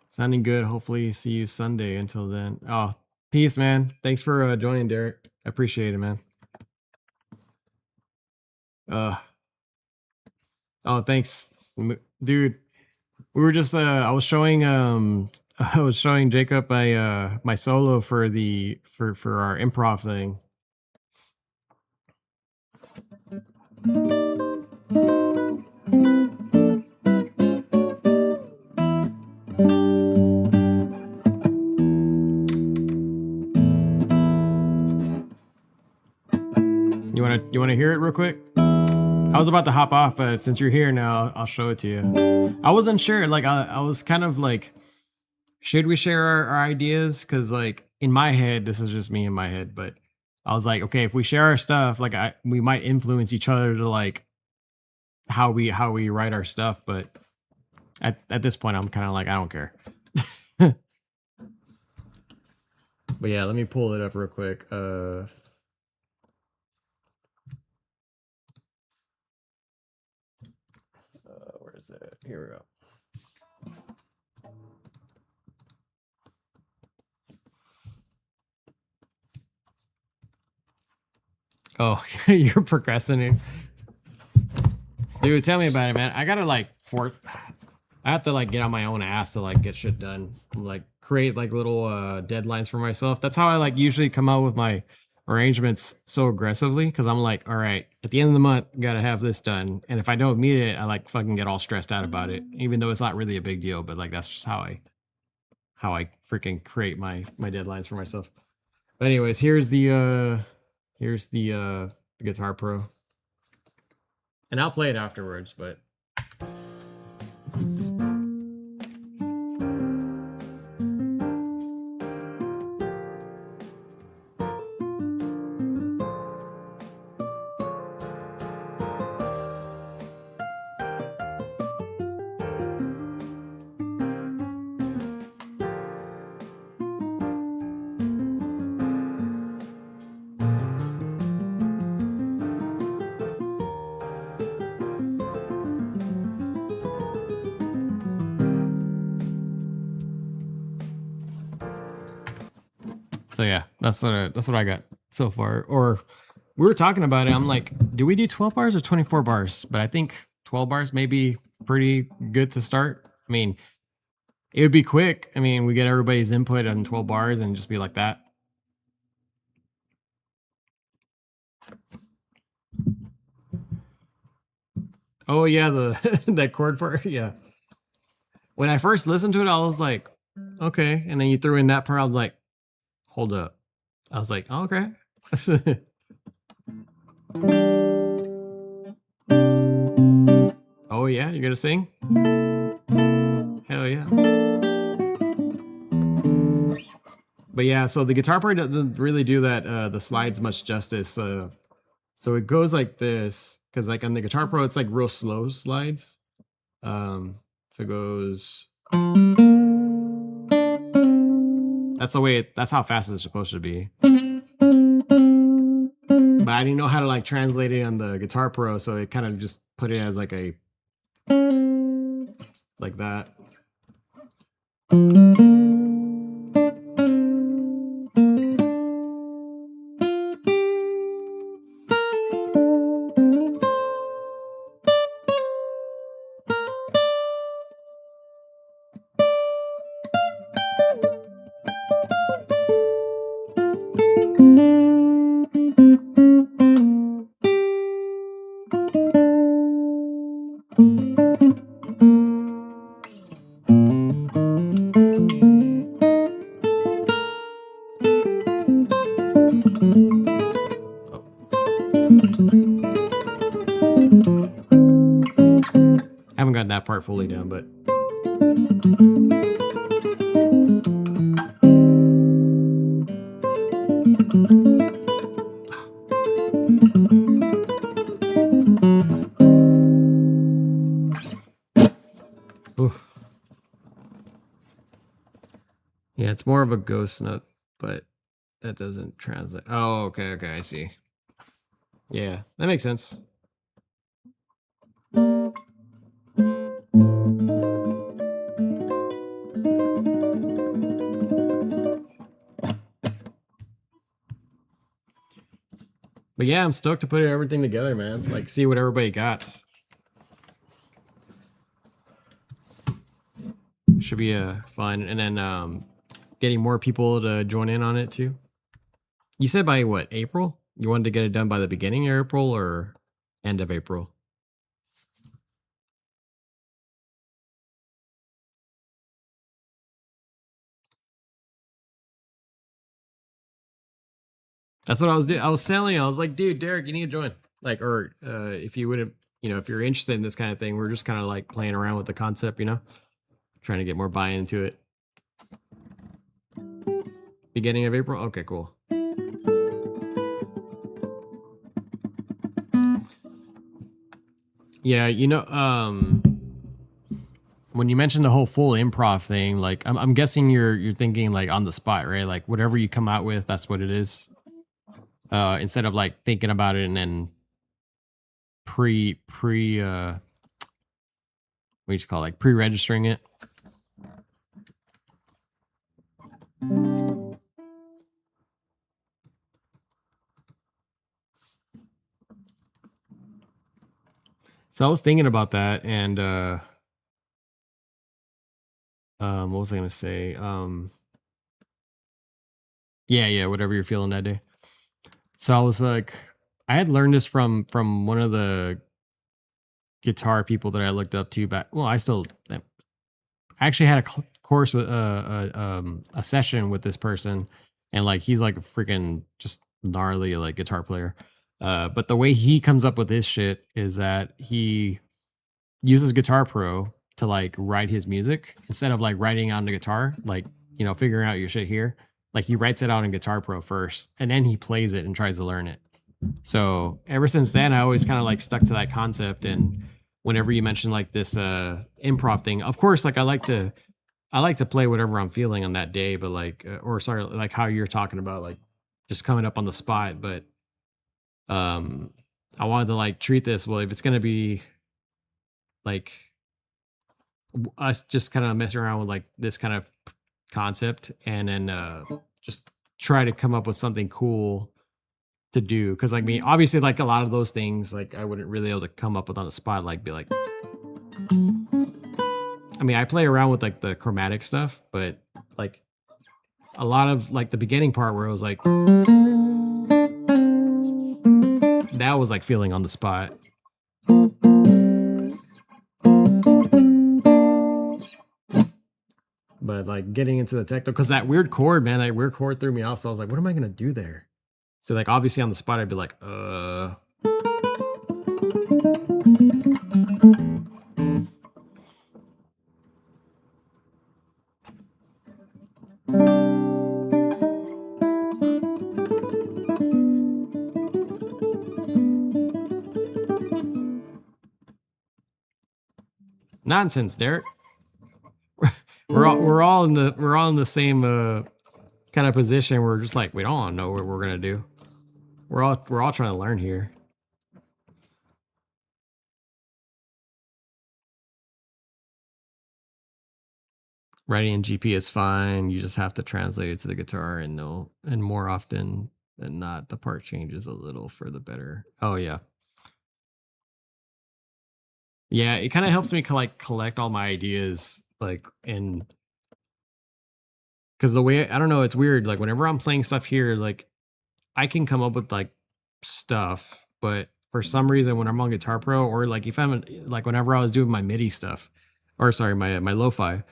Sounding good. Hopefully see you Sunday. Until then. Oh, peace, man. Thanks for joining, Derek. I appreciate it, man. Oh, thanks, dude. We were just I was showing Jacob my solo for our improv thing. You wanna hear it real quick? I was about to hop off, but since you're here now, I'll show it to you. I wasn't sure. Like I was kind of like, should we share our ideas? Because like in my head, this is just me in my head, but I was like, okay, if we share our stuff, like we might influence each other to like how we write our stuff. But at this point, I'm kind of like, I don't care. But yeah, let me pull it up real quick. Where is it? Here we go. Oh, you're procrastinating. Dude, tell me about it, man. I gotta like I have to like get on my own ass to like get shit done. Like create like little deadlines for myself. That's how I like usually come out with my arrangements so aggressively, because I'm like, all right, at the end of the month, gotta have this done. And if I don't meet it, I like fucking get all stressed out about it, even though it's not really a big deal. But like that's just how I freaking create my deadlines for myself. But anyways, here's the Guitar Pro. And I'll play it afterwards, but so yeah, that's what I got so far. Or we were talking about it. I'm like, do we do 12 bars or 24 bars? But I think 12 bars may be pretty good to start. I mean, it would be quick. I mean, we get everybody's input on 12 bars and just be like that. Oh yeah, the that chord part. Yeah. When I first listened to it, I was like, okay. And then you threw in that part, I was like, hold up. I was like, oh, okay. Oh yeah, you're gonna sing? Hell yeah. But yeah, so the guitar part doesn't really do that the slides much justice. So it goes like this, because like on the Guitar Pro, it's like real slow slides. So it goes. That's how fast it's supposed to be. But I didn't know how to like translate it on the Guitar Pro, so it kind of just put it as like a like that. I haven't gotten that part fully down, but oof. Yeah, it's more of a ghost note, but that doesn't translate. Oh, okay, I see. Yeah, that makes sense. But yeah, I'm stoked to put everything together, man. Like, see what everybody got. Should be fun, and then getting more people to join in on it too. You said by what, April? You wanted to get it done by the beginning of April or end of April? That's what I was doing. I was telling you, I was like, dude, Derek, you need to join. Like, or if you wouldn't, if you're interested in this kind of thing, we're just kind of like playing around with the concept, trying to get more buy-in into it. Beginning of April? Okay, cool. Yeah, when you mentioned the whole full improv thing, like I'm guessing you're thinking like on the spot, right? Like whatever you come out with, that's what it is. Instead of like thinking about it and then pre what do you call it? Like pre-registering it. So I was thinking about that, and what was I gonna say? Yeah, whatever you're feeling that day. So I was like, I had learned this from one of the guitar people that I looked up to back. Well, I actually had a course with a session with this person, and like he's like a freaking just gnarly like guitar player. But the way he comes up with his shit is that he uses Guitar Pro to like write his music instead of like writing on the guitar, like figuring out your shit here. Like he writes it out in Guitar Pro first, and then he plays it and tries to learn it. So ever since then, I always kind of like stuck to that concept. And whenever you mention like this improv thing, of course, like I like to play whatever I'm feeling on that day, but like or sorry, like how you're talking about like just coming up on the spot. But um, I wanted to like treat this well if it's gonna be like us just kind of messing around with like this kind of concept, and then just try to come up with something cool to do, because like me obviously like a lot of those things like I wouldn't really be able to come up with on the spot, like be like, I mean I play around with like the chromatic stuff, but like a lot of like the beginning part where it was like that was like feeling on the spot. But like getting into the techno, because that weird chord, man, that weird chord threw me off. So I was like, what am I gonna do there? So like obviously on the spot, I'd be like, nonsense, Derek. We're all in the same kind of position. We're just like we don't know what we're gonna do. We're all trying to learn here. Writing in GP is fine. You just have to translate it to the guitar, and more often than not, the part changes a little for the better. Oh yeah, yeah. It kind of helps me like collect all my ideas, like in because the way I don't know, it's weird. Like whenever I'm playing stuff here, like I can come up with like stuff, but for some reason when I'm on Guitar Pro, or like if I'm like whenever I was doing my MIDI stuff, or sorry, my lo-fi,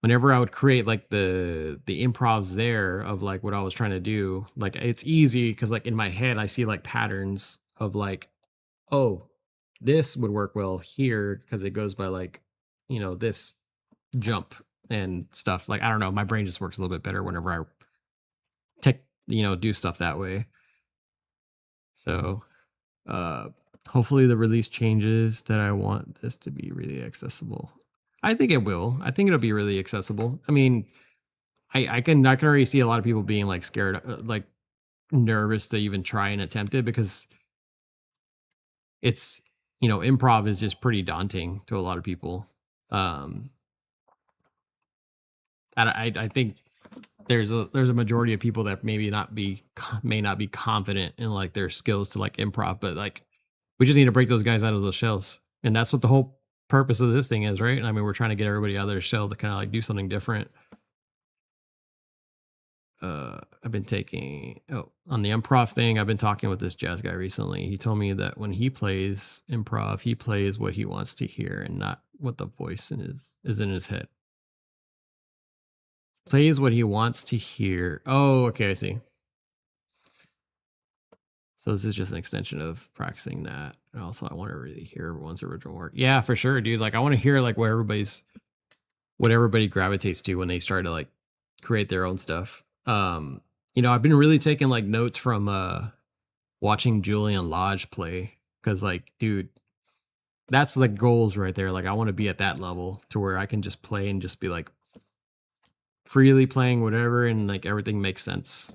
whenever I would create like the improvs there of like what I was trying to do, like it's easy because like in my head I see like patterns of like, oh, this would work well here because it goes by like, this jump and stuff. Like I don't know, my brain just works a little bit better whenever I take do stuff that way. So hopefully the release changes that I want this to be really accessible. I think it will. I think it'll be really accessible. I mean, I can already see a lot of people being like scared, like nervous to even try and attempt it, because it's improv is just pretty daunting to a lot of people. And I think there's a majority of people that may not be confident in like their skills to like improv, but like we just need to break those guys out of those shells, and that's what the whole purpose of this thing is, right? I mean, we're trying to get everybody out of their shell to kind of like do something different. I've been taking on the improv thing. I've been talking with this jazz guy recently. He told me that when he plays improv, he plays what he wants to hear and not what the voice is in his head. Plays what he wants to hear. Oh, okay, I see. So this is just an extension of practicing that. And also, I want to really hear everyone's original work. Yeah, for sure, dude. Like, I want to hear like what everybody gravitates to when they start to like create their own stuff. I've been really taking like notes from watching Julian Lodge play, because like, dude, that's the goals right there. Like I want to be at that level to where I can just play and just be like freely playing whatever and like everything makes sense.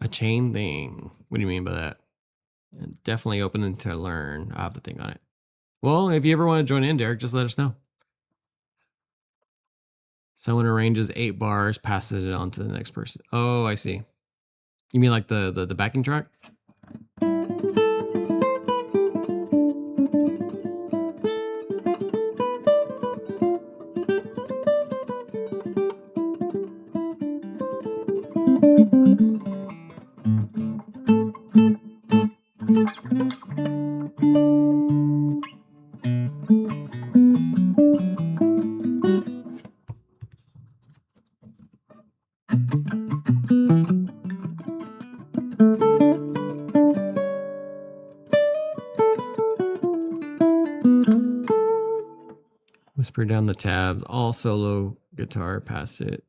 A chain thing. What do you mean by that? And definitely open to learn. I'll have to think on it. Well, if you ever want to join in, Derek, just let us know. Someone arranges 8 bars, passes it on to the next person. Oh, I see. You mean like the backing track? Whisper down the tabs, all solo guitar, pass it,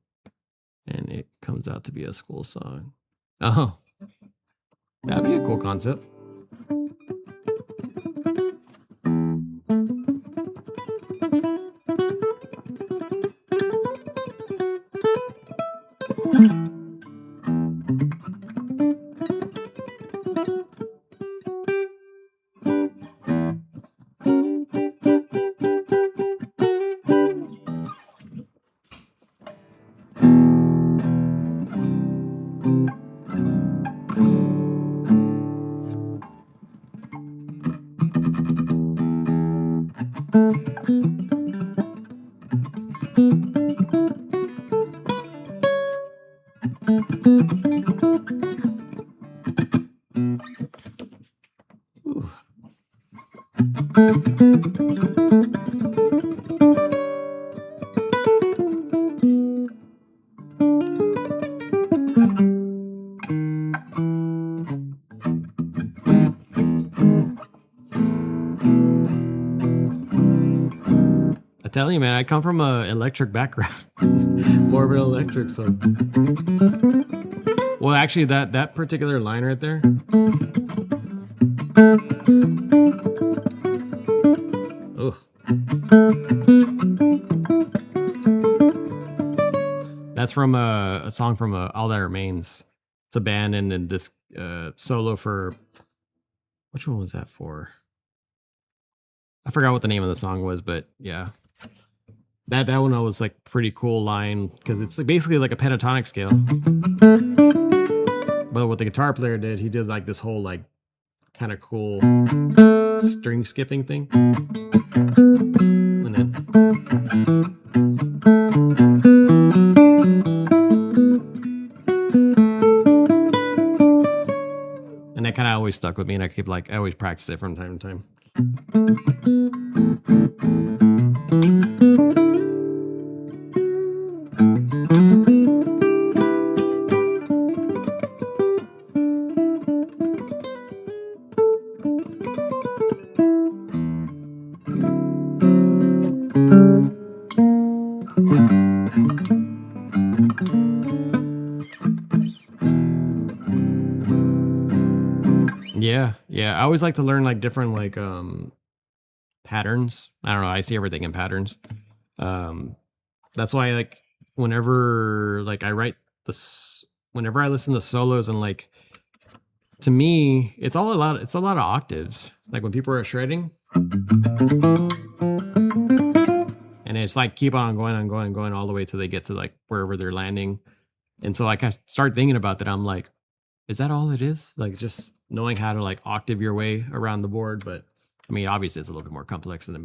and it comes out to be a school song. Oh, that'd be a cool concept. Ooh. I tell you, man, I come from an electric background. More of an electric, so. Well, actually, that particular line right there. Ugh. That's from a song from All That Remains. It's a band, and then this solo for, which one was that for? I forgot what the name of the song was, but yeah. That one was like pretty cool line because it's basically like a pentatonic scale. But what the guitar player did, he did like this whole like kind of cool string skipping thing. And then that kind of always stuck with me, and I always practice it from time to time. Yeah. I always like to learn like different like patterns. I don't know. I see everything in patterns. That's why like whenever like I write this, whenever I listen to solos and like, to me, it's a lot of octaves. Like when people are shredding, and it's like keep on going all the way till they get to like wherever they're landing. And so like I start thinking about that. I'm like, is that all it is? Like just knowing how to like octave your way around the board. But I mean, obviously it's a little bit more complex than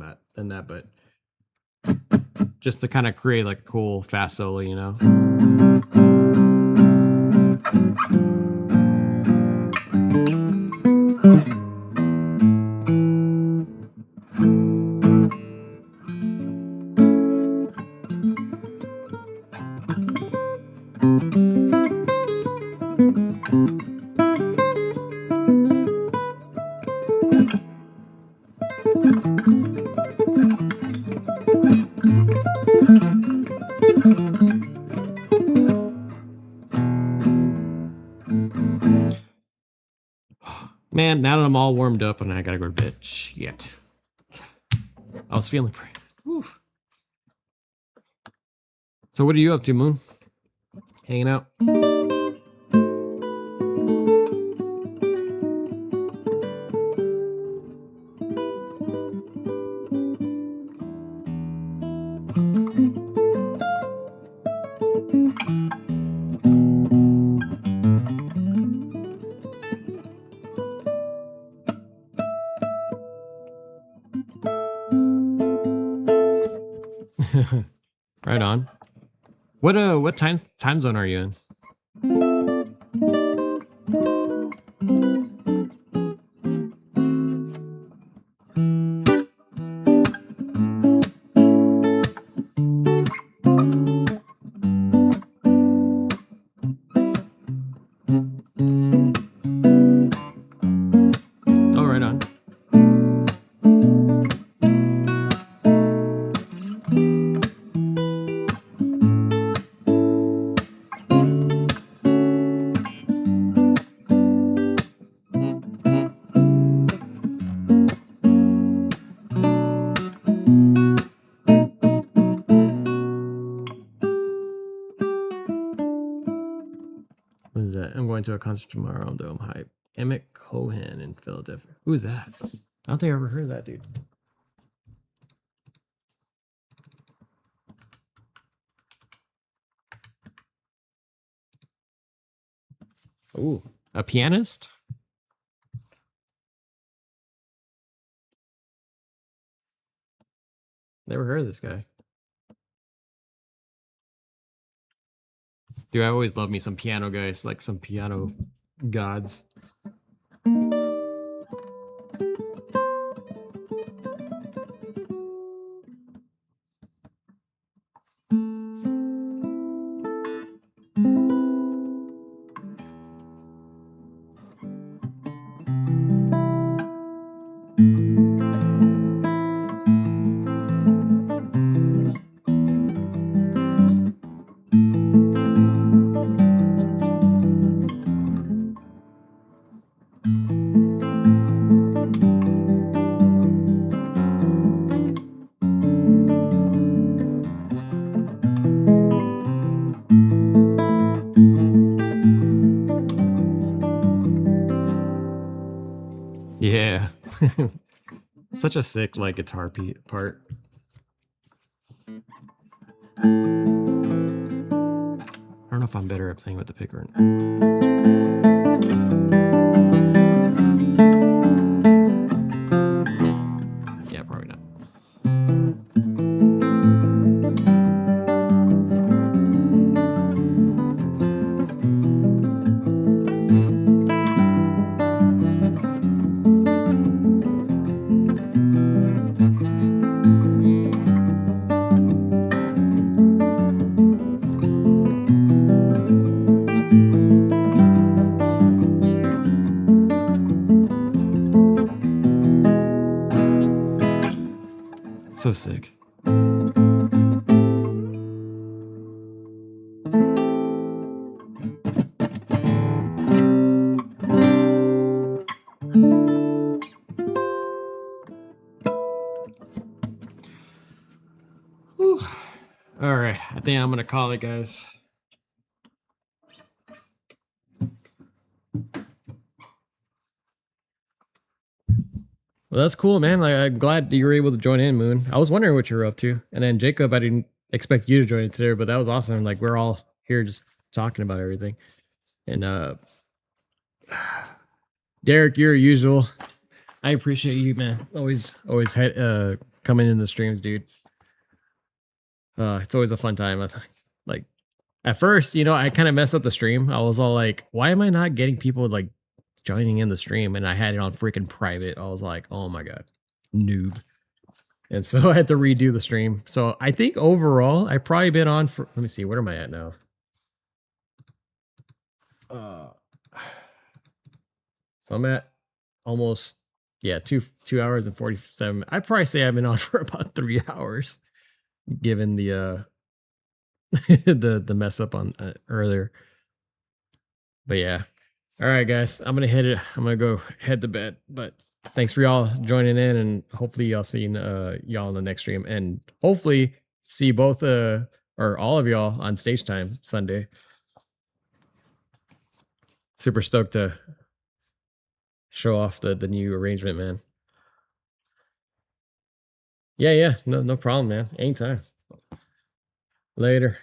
that, but just to kind of create like a cool fast solo, you know? Man, now that I'm all warmed up and I gotta go to bed. Shit. I was feeling pretty. Oof. So what are you up to, Moon? Hanging out? Right on. What time zone are you in? Oh, right on. What is that? I'm going to a concert tomorrow, though I'm hype. Emmett Cohen in Philadelphia. Who is that? I don't think I ever heard of that dude. Ooh, a pianist? Never heard of this guy. Dude, I always love me some piano guys, like some piano gods. Yeah. Such a sick like guitar part. I don't know if I'm better at playing with the pick or yeah, probably not. So sick. Whew. All right, I think I'm gonna call it, guys. Well, that's cool, man. Like, I'm glad you were able to join in, Moon. I was wondering what you were up to. And then Jacob, I didn't expect you to join in today, but that was awesome. Like, we're all here just talking about everything. And Derek, you're usual. I appreciate you, man. Always coming in the streams, dude. It's always a fun time. Like at first, I kind of messed up the stream. I was all like, why am I not getting people like joining in the stream? And I had it on freaking private. I was like, oh my God, noob. And so I had to redo the stream. So I think overall, I probably been on for, let me see, where am I at now? So I'm at almost, yeah, 2 hours and 47. I'd probably say I've been on for about 3 hours, given the the mess up on earlier. But yeah. All right, guys, I'm gonna hit it. I'm gonna go head to bed. But thanks for y'all joining in, and hopefully y'all see y'all in the next stream, and hopefully see both or all of y'all on stage time Sunday. Super stoked to show off the new arrangement, man. Yeah, no problem, man. Anytime. Later.